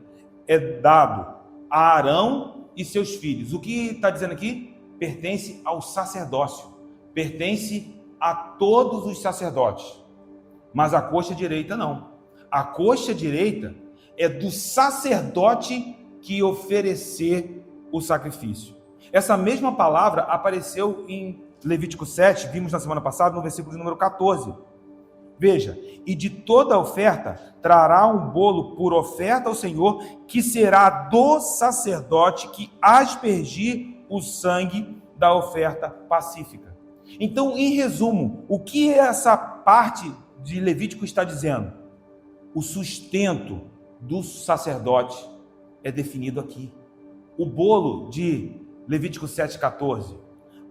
é dado a Arão e seus filhos. O que está dizendo aqui? Pertence ao sacerdócio, pertence a todos os sacerdotes. Mas a coxa direita não. A coxa direita é do sacerdote que oferecer o sacrifício. Essa mesma palavra apareceu em Levítico 7, vimos na semana passada, no versículo de número 14. Veja: e de toda oferta trará um bolo por oferta ao Senhor, que será do sacerdote que aspergir o sangue da oferta pacífica. Então, em resumo, o que essa parte de Levítico está dizendo? O sustento do sacerdote é definido aqui. O bolo de Levítico 7,14,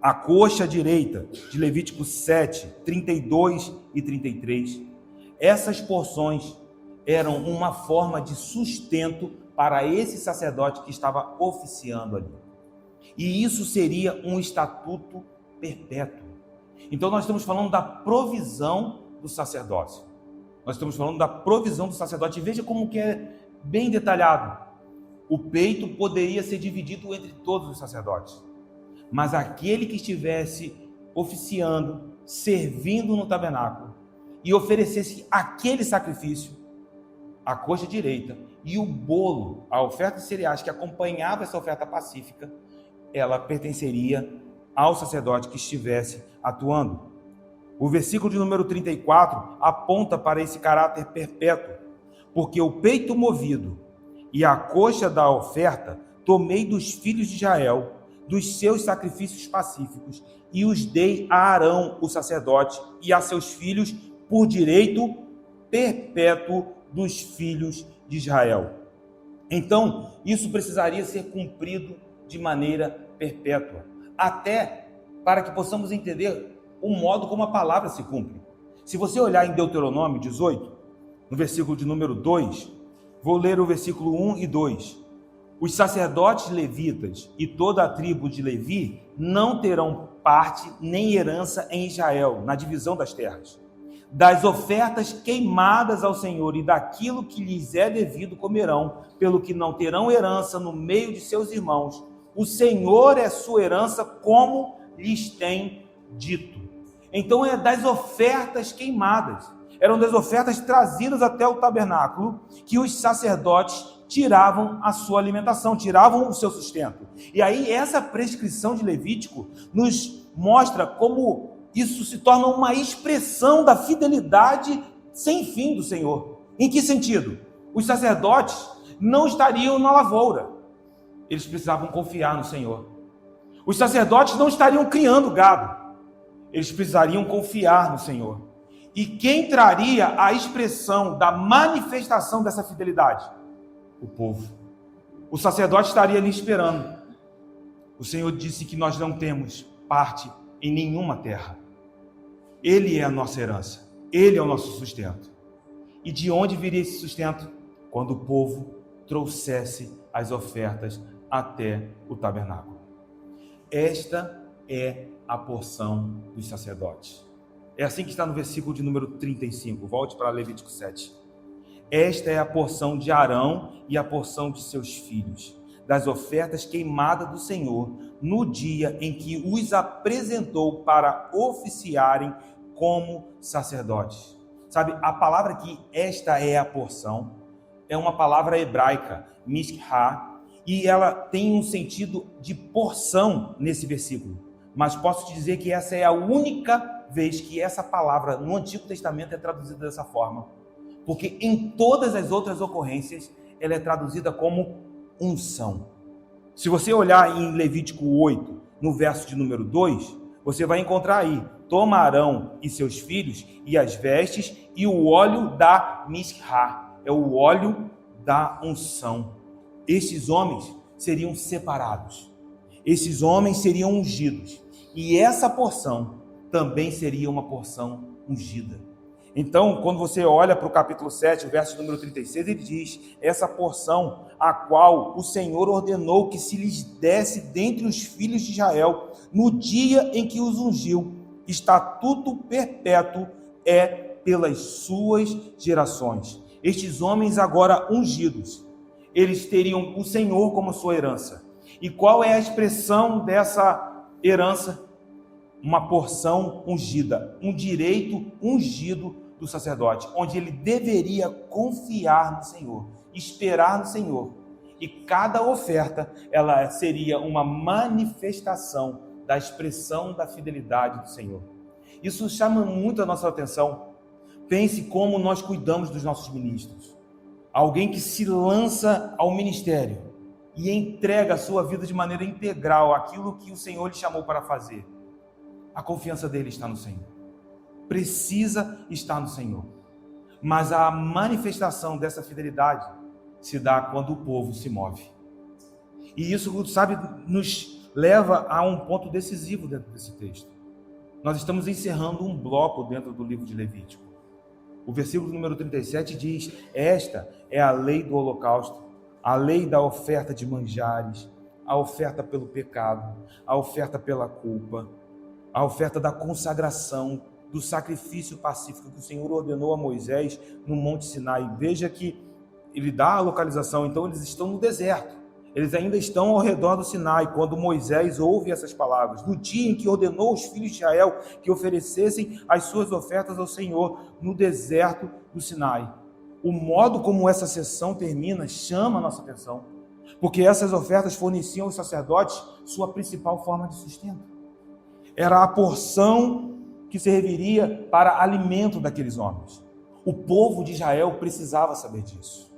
a coxa direita de Levítico 7, 32 e 33, essas porções eram uma forma de sustento para esse sacerdote que estava oficiando ali. E isso seria um estatuto perpétuo. Então nós estamos falando da provisão do sacerdócio. Nós estamos falando da provisão do sacerdote. E veja como que é bem detalhado. O peito poderia ser dividido entre todos os sacerdotes. Mas aquele que estivesse oficiando, servindo no tabernáculo, e oferecesse aquele sacrifício, a coxa direita e o bolo, a oferta de cereais que acompanhava essa oferta pacífica, ela pertenceria ao sacerdote que estivesse atuando. O versículo de número 34 aponta para esse caráter perpétuo, porque o peito movido e a coxa da oferta tomei dos filhos de Israel, dos seus sacrifícios pacíficos, e os dei a Arão, o sacerdote, e a seus filhos por direito perpétuo dos filhos de Israel. Então, isso precisaria ser cumprido de maneira perpétua, até para que possamos entender o modo como a palavra se cumpre. Se você olhar em Deuteronômio 18, no versículo de número 2, vou ler o versículo 1 e 2. Os sacerdotes levitas e toda a tribo de Levi não terão parte nem herança em Israel, na divisão das terras. Das ofertas queimadas ao Senhor e daquilo que lhes é devido comerão, pelo que não terão herança no meio de seus irmãos. O Senhor é sua herança, como lhes tem dito. Então é das ofertas queimadas, eram das ofertas trazidas até o tabernáculo, que os sacerdotes tiravam a sua alimentação, tiravam o seu sustento. E aí essa prescrição de Levítico nos mostra como isso se torna uma expressão da fidelidade sem fim do Senhor. Em que sentido? Os sacerdotes não estariam na lavoura, eles precisavam confiar no Senhor. Os sacerdotes não estariam criando gado, eles precisariam confiar no Senhor. E quem traria a expressão da manifestação dessa fidelidade? O povo. O sacerdote estaria ali esperando. O Senhor disse que nós não temos parte em nenhuma terra. Ele é a nossa herança. Ele é o nosso sustento. E de onde viria esse sustento? Quando o povo trouxesse as ofertas até o tabernáculo. Esta é a porção dos sacerdotes. É assim que está no versículo de número 35. Volte para Levítico 7. Esta é a porção de Arão e a porção de seus filhos, das ofertas queimadas do Senhor, no dia em que os apresentou para oficiarem como sacerdotes. Sabe, a palavra que esta é a porção, é uma palavra hebraica, mishkah, e ela tem um sentido de porção nesse versículo. Mas posso te dizer que essa é a única vez que essa palavra no Antigo Testamento é traduzida dessa forma. Porque em todas as outras ocorrências, ela é traduzida como unção. Se você olhar em Levítico 8, no verso de número 2, você vai encontrar aí: toma Arão e seus filhos, e as vestes, e o óleo da mishkah, é o óleo da unção. Estes homens seriam separados, esses homens seriam ungidos, e essa porção também seria uma porção ungida. Então, quando você olha para o capítulo 7, o verso número 36, ele diz: essa porção a qual o Senhor ordenou que se lhes desse dentre os filhos de Israel, no dia em que os ungiu, estatuto perpétuo é pelas suas gerações. Estes homens agora ungidos, eles teriam o Senhor como sua herança. E qual é a expressão dessa herança? Uma porção ungida, um direito ungido do sacerdote, onde ele deveria confiar no Senhor, esperar no Senhor. E cada oferta, ela seria uma manifestação da expressão da fidelidade do Senhor. Isso chama muito a nossa atenção. Pense como nós cuidamos dos nossos ministros. Alguém que se lança ao ministério e entrega a sua vida de maneira integral àquilo que o Senhor lhe chamou para fazer. A confiança dele está no Senhor. Precisa estar no Senhor. Mas a manifestação dessa fidelidade se dá quando o povo se move. E isso, sabe, nos leva a um ponto decisivo dentro desse texto. Nós estamos encerrando um bloco dentro do livro de Levítico. O versículo número 37 diz: esta é a lei do holocausto, a lei da oferta de manjares, a oferta pelo pecado, a oferta pela culpa, a oferta da consagração, do sacrifício pacífico que o Senhor ordenou a Moisés no Monte Sinai. Veja que ele dá a localização, então eles estão no deserto. Eles ainda estão ao redor do Sinai, quando Moisés ouve essas palavras. No dia em que ordenou os filhos de Israel que oferecessem as suas ofertas ao Senhor no deserto do Sinai. O modo como essa sessão termina chama a nossa atenção, porque essas ofertas forneciam aos sacerdotes sua principal forma de sustento. Era a porção que serviria para alimento daqueles homens. O povo de Israel precisava saber disso.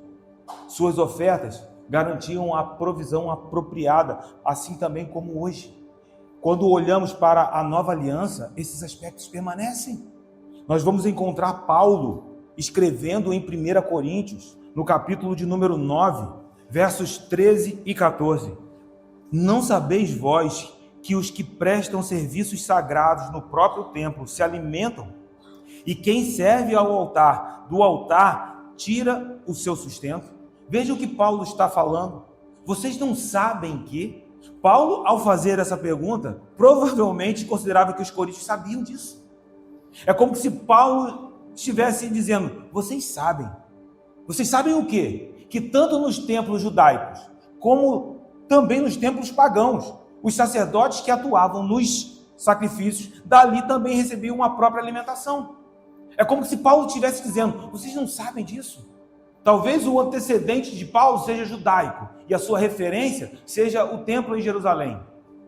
Suas ofertas garantiam a provisão apropriada, assim também como hoje. Quando olhamos para a nova aliança, esses aspectos permanecem. Nós vamos encontrar Paulo escrevendo em 1 Coríntios, no capítulo de número 9, versos 13 e 14. Não sabeis vós que os que prestam serviços sagrados no próprio templo se alimentam, e quem serve ao altar, do altar, tira o seu sustento? Veja o que Paulo está falando. Vocês não sabem que... Paulo, ao fazer essa pergunta, provavelmente considerava que os coríntios sabiam disso. É como se Paulo estivesse dizendo: vocês sabem o quê? Que tanto nos templos judaicos, como também nos templos pagãos, os sacerdotes que atuavam nos sacrifícios, dali também recebiam uma própria alimentação. É como se Paulo estivesse dizendo: vocês não sabem disso? Talvez o antecedente de Paulo seja judaico e a sua referência seja o templo em Jerusalém.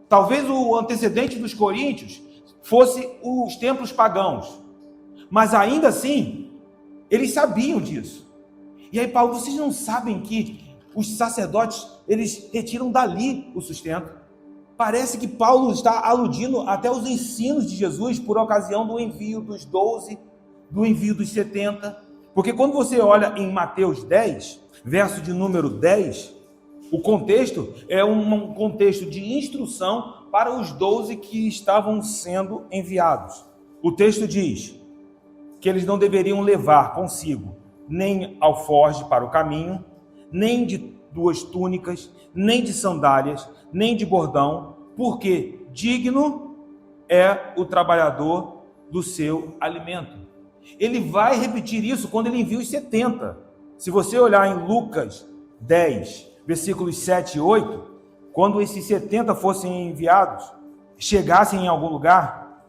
Talvez o antecedente dos coríntios fosse os templos pagãos. Mas ainda assim, eles sabiam disso. E aí Paulo: vocês não sabem que os sacerdotes, eles retiram dali o sustento? Parece que Paulo está aludindo até os ensinos de Jesus por ocasião do envio dos 12, do envio dos 70. Porque quando você olha em Mateus 10, verso de número 10, o contexto é um contexto de instrução para os 12 que estavam sendo enviados. O texto diz que eles não deveriam levar consigo nem alforje para o caminho, nem de 2 túnicas, nem de sandálias, nem de bordão, porque digno é o trabalhador do seu alimento. Ele vai repetir isso quando ele envia os 70. Se você olhar em Lucas 10, versículos 7 e 8, quando esses 70 fossem enviados, chegassem em algum lugar,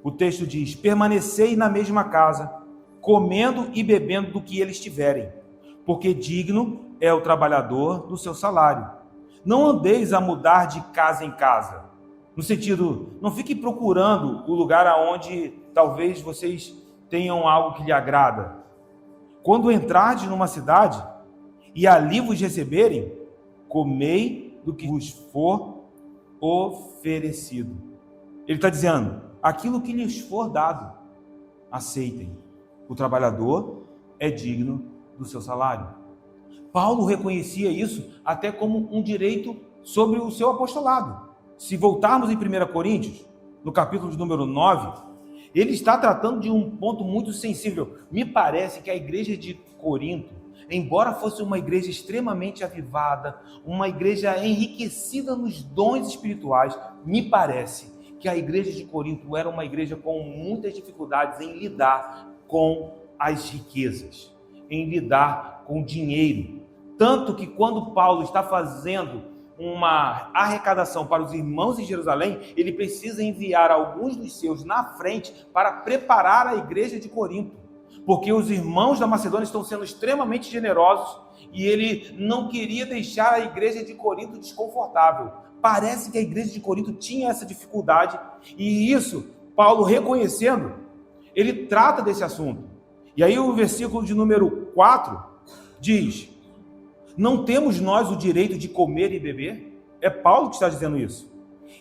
o texto diz: permanecei na mesma casa, comendo e bebendo do que eles tiverem, porque digno é o trabalhador do seu salário. Não andeis a mudar de casa em casa. No sentido, não fique procurando o lugar aonde talvez vocês tenham algo que lhe agrada. Quando entrardes numa cidade e ali vos receberem, comei do que vos for oferecido. Ele está dizendo: aquilo que lhes for dado, aceitem. O trabalhador é digno do seu salário. Paulo reconhecia isso até como um direito sobre o seu apostolado. Se voltarmos em 1 Coríntios, no capítulo de número 9, ele está tratando de um ponto muito sensível. Me parece que a igreja de Corinto, embora fosse uma igreja extremamente avivada, uma igreja enriquecida nos dons espirituais, me parece que a igreja de Corinto era uma igreja com muitas dificuldades em lidar com as riquezas, em lidar com o dinheiro. Tanto que quando Paulo está fazendo uma arrecadação para os irmãos em Jerusalém, ele precisa enviar alguns dos seus na frente para preparar a igreja de Corinto, porque os irmãos da Macedônia estão sendo extremamente generosos e ele não queria deixar a igreja de Corinto desconfortável. Parece que a igreja de Corinto tinha essa dificuldade, e isso, Paulo reconhecendo, ele trata desse assunto. E aí o versículo de número 4 diz: não temos nós o direito de comer e beber? É Paulo que está dizendo isso.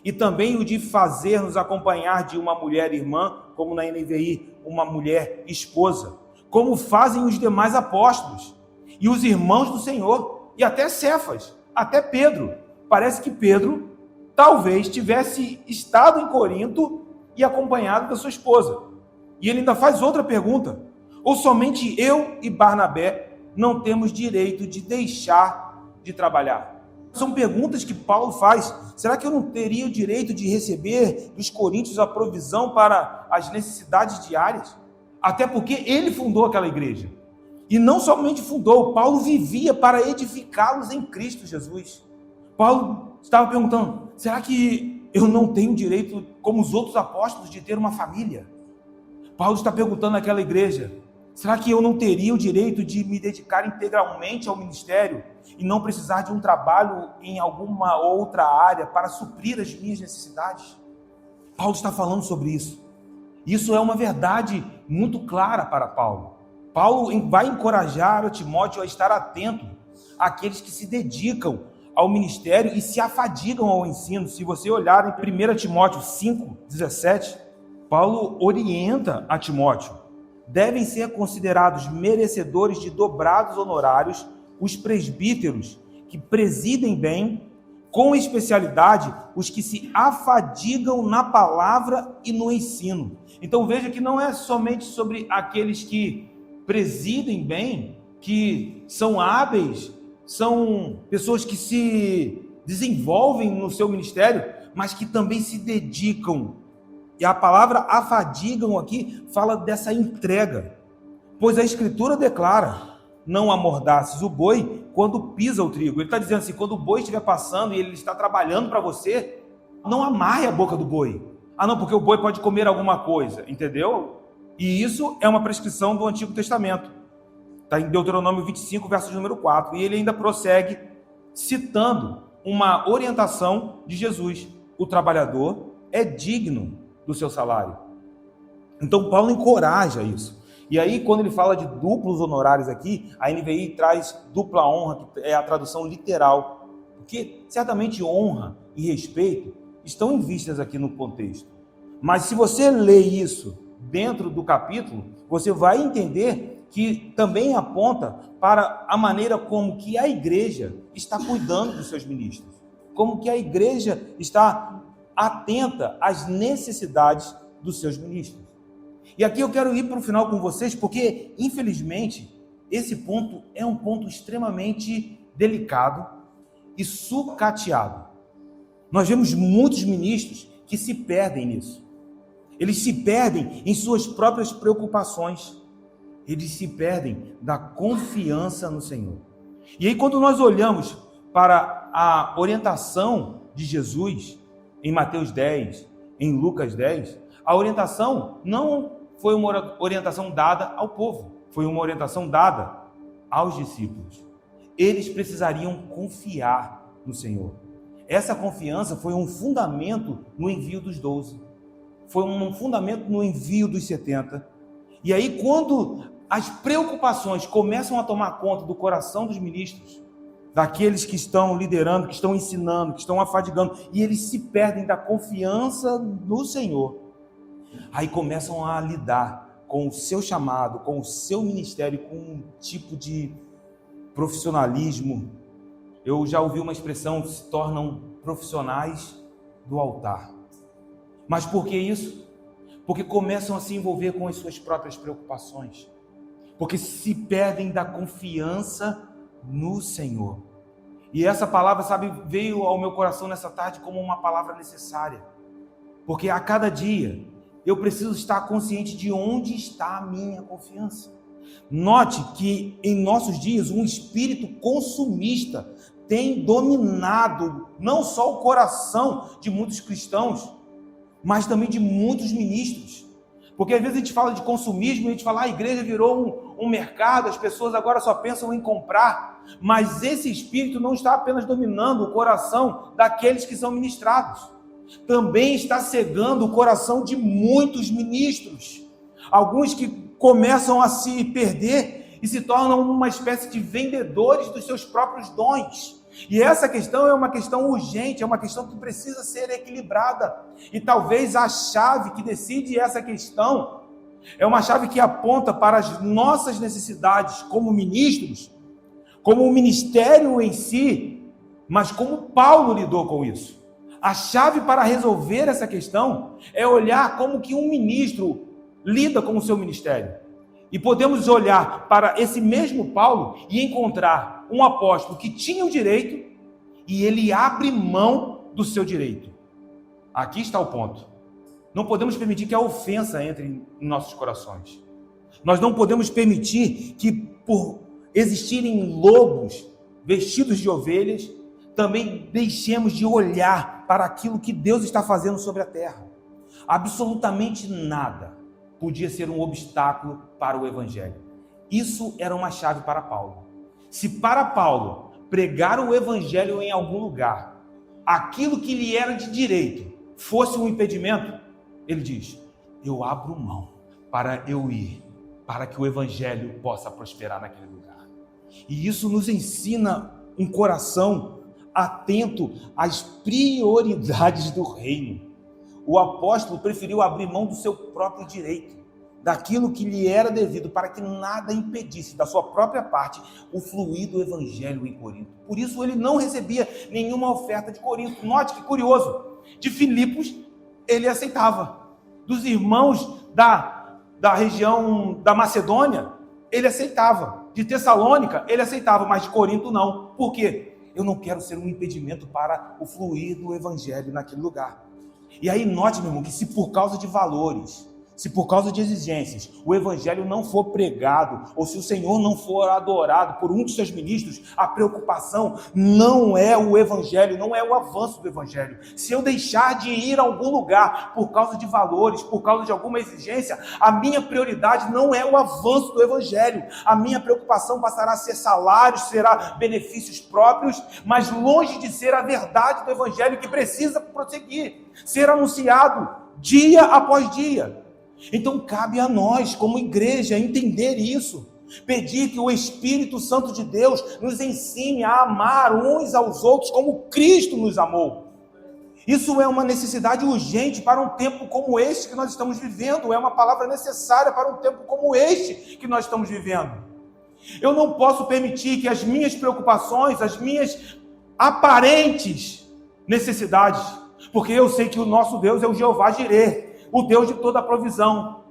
E também o de fazer-nos acompanhar de uma mulher irmã, como na NVI, uma mulher esposa, como fazem os demais apóstolos. e os irmãos do Senhor, e até Cefas, até Pedro. Parece que Pedro talvez tivesse estado em Corinto e acompanhado da sua esposa. E ele ainda faz outra pergunta: ou somente eu e Barnabé não temos direito de deixar de trabalhar? São perguntas que Paulo faz. Será que eu não teria o direito de receber dos coríntios a provisão para as necessidades diárias? Até porque ele fundou aquela igreja. E não somente fundou, Paulo vivia para edificá-los em Cristo Jesus. Paulo estava perguntando: será que eu não tenho direito, como os outros apóstolos, de ter uma família? Paulo está perguntando àquela igreja: será que eu não teria o direito de me dedicar integralmente ao ministério e não precisar de um trabalho em alguma outra área para suprir as minhas necessidades? Paulo está falando sobre isso. Isso é uma verdade muito clara para Paulo. Paulo vai encorajar a Timóteo a estar atento àqueles que se dedicam ao ministério e se afadigam ao ensino. Se você olhar em 1 Timóteo 5:17, Paulo orienta a Timóteo: devem ser considerados merecedores de dobrados honorários os presbíteros que presidem bem, com especialidade os que se afadigam na palavra e no ensino. Então veja que não é somente sobre aqueles que presidem bem, que são hábeis, são pessoas que se desenvolvem no seu ministério, mas que também se dedicam. E a palavra afadigam aqui fala dessa entrega. Pois a Escritura declara: não amordaces o boi quando pisa o trigo. Ele está dizendo assim: quando o boi estiver passando e ele está trabalhando para você, não amarre a boca do boi. Ah não, porque o boi pode comer alguma coisa, entendeu? E isso é uma prescrição do Antigo Testamento. Está em Deuteronômio 25, verso número 4. E ele ainda prossegue citando uma orientação de Jesus: o trabalhador é digno do seu salário. Então Paulo encoraja isso. E aí, quando ele fala de duplos honorários aqui, a NVI traz dupla honra, que é a tradução literal, porque certamente honra e respeito estão em vistas aqui no contexto. Mas se você lê isso dentro do capítulo, você vai entender que também aponta para a maneira como que a igreja está cuidando dos seus ministros, como que a igreja está atenta às necessidades dos seus ministros. E aqui eu quero ir para o final com vocês, porque, infelizmente, esse ponto é um ponto extremamente delicado e sucateado. Nós vemos muitos ministros que se perdem nisso. Eles se perdem em suas próprias preocupações. Eles se perdem da confiança no Senhor. E aí, quando nós olhamos para a orientação de Jesus em Mateus 10, em Lucas 10, a orientação não foi uma orientação dada ao povo, foi uma orientação dada aos discípulos. Eles precisariam confiar no Senhor. Essa confiança foi um fundamento no envio dos 12, foi um fundamento no envio dos 70. E aí, quando as preocupações começam a tomar conta do coração dos ministros, daqueles que estão liderando, que estão ensinando, que estão afadigando, e eles se perdem da confiança no Senhor, aí começam a lidar com o seu chamado, com o seu ministério, com um tipo de profissionalismo. Eu já ouvi uma expressão: se tornam profissionais do altar. Mas por que isso? Porque começam a se envolver com as suas próprias preocupações, porque se perdem da confiança no Senhor. E essa palavra, sabe, veio ao meu coração nessa tarde como uma palavra necessária, porque a cada dia eu preciso estar consciente de onde está a minha confiança. Note que em nossos dias um espírito consumista tem dominado não só o coração de muitos cristãos, mas também de muitos ministros. Porque às vezes a gente fala de consumismo, a gente fala: a igreja virou um mercado, as pessoas agora só pensam em comprar. Mas esse espírito não está apenas dominando o coração daqueles que são ministrados, também está cegando o coração de muitos ministros. Alguns que começam a se perder e se tornam uma espécie de vendedores dos seus próprios dons. E essa questão é uma questão urgente, é uma questão que precisa ser equilibrada. E talvez a chave que decide essa questão é uma chave que aponta para as nossas necessidades como ministros, como o ministério em si, mas como Paulo lidou com isso. A chave para resolver essa questão é olhar como que um ministro lida com o seu ministério. E podemos olhar para esse mesmo Paulo e encontrar um apóstolo que tinha o direito e ele abre mão do seu direito. Aqui está o ponto. Não podemos permitir que a ofensa entre em nossos corações. Nós não podemos permitir que, por existirem lobos vestidos de ovelhas, também deixemos de olhar para aquilo que Deus está fazendo sobre a terra. Absolutamente nada podia ser um obstáculo para o evangelho. Isso era uma chave para Paulo. Se para Paulo pregar o evangelho em algum lugar, aquilo que lhe era de direito fosse um impedimento, ele diz: eu abro mão para eu ir, para que o evangelho possa prosperar naquele lugar. E isso nos ensina um coração atento às prioridades do reino. O apóstolo preferiu abrir mão do seu próprio direito, daquilo que lhe era devido, para que nada impedisse da sua própria parte o fluir do evangelho em Corinto. Por isso ele não recebia nenhuma oferta de Corinto. Note que curioso, de Filipos ele aceitava, dos irmãos da região da Macedônia ele aceitava, de Tessalônica ele aceitava, mas de Corinto não. Por quê? Eu não quero ser um impedimento para o fluir do evangelho naquele lugar. E aí note, meu irmão, que se por causa de valores, se por causa de exigências, o evangelho não for pregado, ou se o Senhor não for adorado por um de seus ministros, a preocupação não é o evangelho, não é o avanço do evangelho. Se eu deixar de ir a algum lugar por causa de valores, por causa de alguma exigência, a minha prioridade não é o avanço do evangelho. A minha preocupação passará a ser salários, será benefícios próprios, mas longe de ser a verdade do evangelho que precisa prosseguir, ser anunciado dia após dia. Então cabe a nós, como igreja, entender isso, pedir que o Espírito Santo de Deus nos ensine a amar uns aos outros como Cristo nos amou. Isso é uma necessidade urgente para um tempo como este que nós estamos vivendo, é uma palavra necessária para um tempo como este que nós estamos vivendo. Eu não posso permitir que as minhas preocupações, as minhas aparentes necessidades, porque eu sei que o nosso Deus é o Jeová Jireh, o Deus de toda a provisão.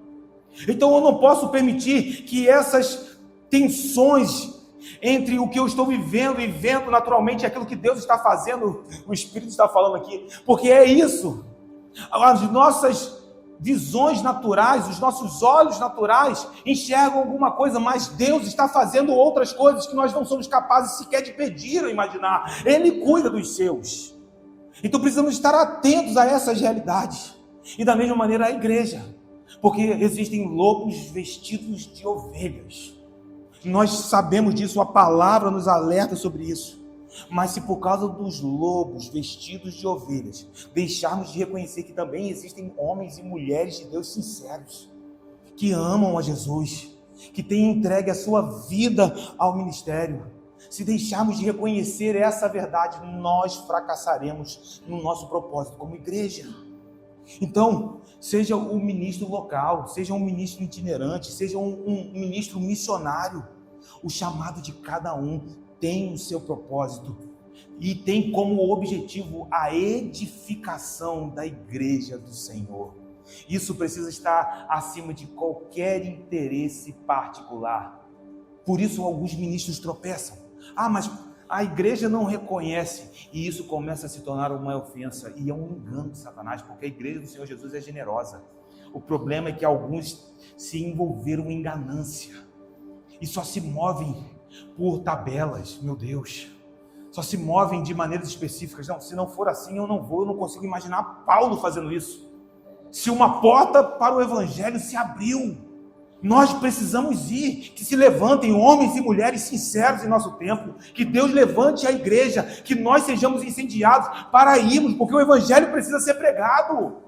Então eu não posso permitir que essas tensões entre o que eu estou vivendo e vendo naturalmente aquilo que Deus está fazendo, o Espírito está falando aqui, porque é isso. As nossas visões naturais, os nossos olhos naturais enxergam alguma coisa, mas Deus está fazendo outras coisas que nós não somos capazes sequer de pedir ou imaginar. Ele cuida dos seus. Então precisamos estar atentos a essas realidades. E da mesma maneira a igreja, porque existem lobos vestidos de ovelhas. Nós sabemos disso, a palavra nos alerta sobre isso. Mas se por causa dos lobos vestidos de ovelhas, deixarmos de reconhecer que também existem homens e mulheres de Deus sinceros, que amam a Jesus, que têm entregue a sua vida ao ministério, se deixarmos de reconhecer essa verdade, nós fracassaremos no nosso propósito como igreja. Então, seja um ministro local, seja um ministro itinerante, seja um ministro missionário, o chamado de cada um tem o seu propósito e tem como objetivo a edificação da igreja do Senhor. Isso precisa estar acima de qualquer interesse particular. Por isso alguns ministros tropeçam. Mas a igreja não reconhece, e isso começa a se tornar uma ofensa, e é um engano de Satanás, porque a igreja do Senhor Jesus é generosa. O problema é que alguns se envolveram em ganância, e só se movem por tabelas, meu Deus, só se movem de maneiras específicas. Não, se não for assim eu não vou, eu não consigo imaginar Paulo fazendo isso. Se uma porta para o evangelho se abriu, nós precisamos ir, que se levantem homens e mulheres sinceros em nosso tempo, que Deus levante a igreja, que nós sejamos incendiados para irmos, porque o evangelho precisa ser pregado.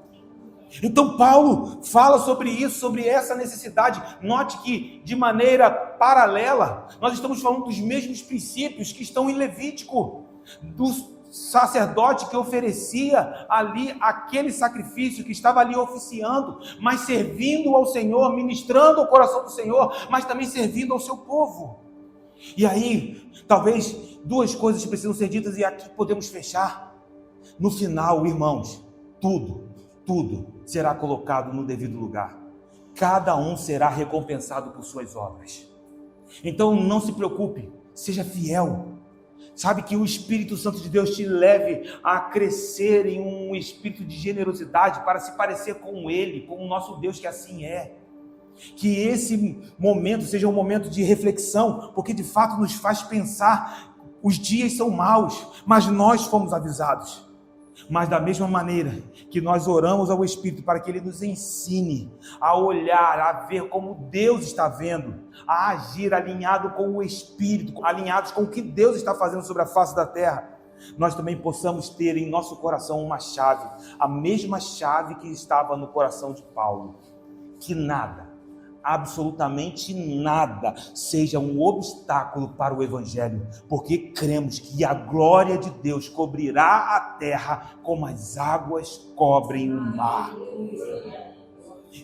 Então Paulo fala sobre isso, sobre essa necessidade. Note que de maneira paralela, nós estamos falando dos mesmos princípios que estão em Levítico, do sacerdote que oferecia ali aquele sacrifício, que estava ali oficiando, mas servindo ao Senhor, ministrando ao coração do Senhor, mas também servindo ao seu povo. E aí, talvez duas coisas precisam ser ditas e aqui podemos fechar. No final, irmãos, tudo será colocado no devido lugar. Cada um será recompensado por suas obras. Então não se preocupe, seja fiel. Sabe, que o Espírito Santo de Deus te leve a crescer em um espírito de generosidade para se parecer com Ele, com o nosso Deus, que assim é. Que esse momento seja um momento de reflexão, porque de fato nos faz pensar, os dias são maus, mas nós fomos avisados. Mas da mesma maneira que nós oramos ao Espírito para que Ele nos ensine a olhar, a ver como Deus está vendo, a agir alinhado com o Espírito, alinhados com o que Deus está fazendo sobre a face da terra, nós também possamos ter em nosso coração uma chave, a mesma chave que estava no coração de Paulo, que nada, absolutamente nada seja um obstáculo para o Evangelho, porque cremos que a glória de Deus cobrirá a terra como as águas cobrem o mar.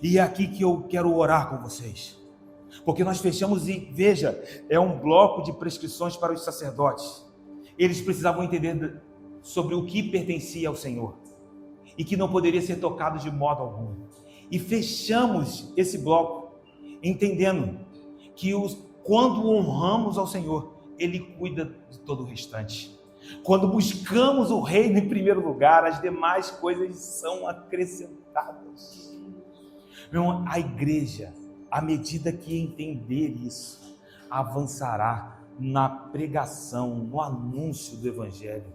E é aqui que eu quero orar com vocês, porque nós fechamos e veja, é um bloco de prescrições para os sacerdotes. Eles precisavam entender sobre o que pertencia ao Senhor e que não poderia ser tocado de modo algum. E fechamos esse bloco entendendo que quando honramos ao Senhor, Ele cuida de todo o restante. Quando buscamos o reino em primeiro lugar, as demais coisas são acrescentadas. Meu irmão, a igreja, à medida que entender isso, avançará na pregação, no anúncio do Evangelho,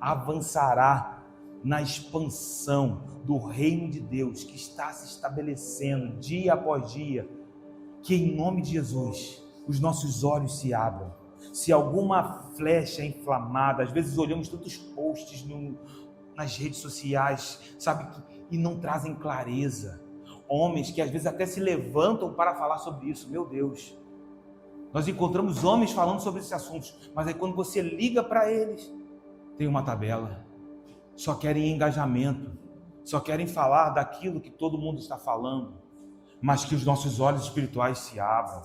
avançará na expansão do reino de Deus que está se estabelecendo dia após dia. Que em nome de Jesus os nossos olhos se abram. Se alguma flecha é inflamada, às vezes olhamos tantos posts nas redes sociais, sabe, e não trazem clareza. Homens que às vezes até se levantam para falar sobre isso. Meu Deus, nós encontramos homens falando sobre esses assuntos, mas aí quando você liga para eles, tem uma tabela. Só querem engajamento, só querem falar daquilo que todo mundo está falando. Mas que os nossos olhos espirituais se abram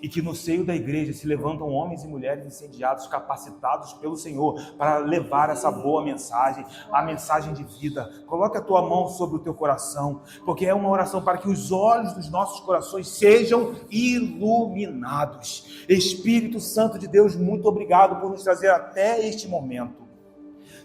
e que no seio da igreja se levantam homens e mulheres incendiados, capacitados pelo Senhor para levar essa boa mensagem, a mensagem de vida. Coloque a tua mão sobre o teu coração, porque é uma oração para que os olhos dos nossos corações sejam iluminados. Espírito Santo de Deus, muito obrigado por nos trazer até este momento,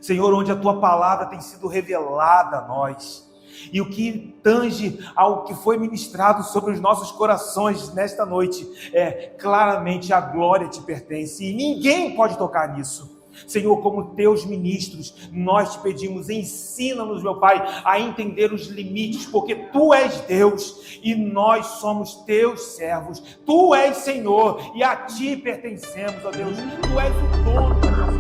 Senhor, onde a tua palavra tem sido revelada a nós. E o que tange ao que foi ministrado sobre os nossos corações nesta noite é claramente a glória te pertence e ninguém pode tocar nisso. Senhor, como teus ministros, nós te pedimos, ensina-nos, meu Pai, a entender os limites, porque tu és Deus e nós somos teus servos. Tu és Senhor e a ti pertencemos, ó Deus. Tu és o dono da nossa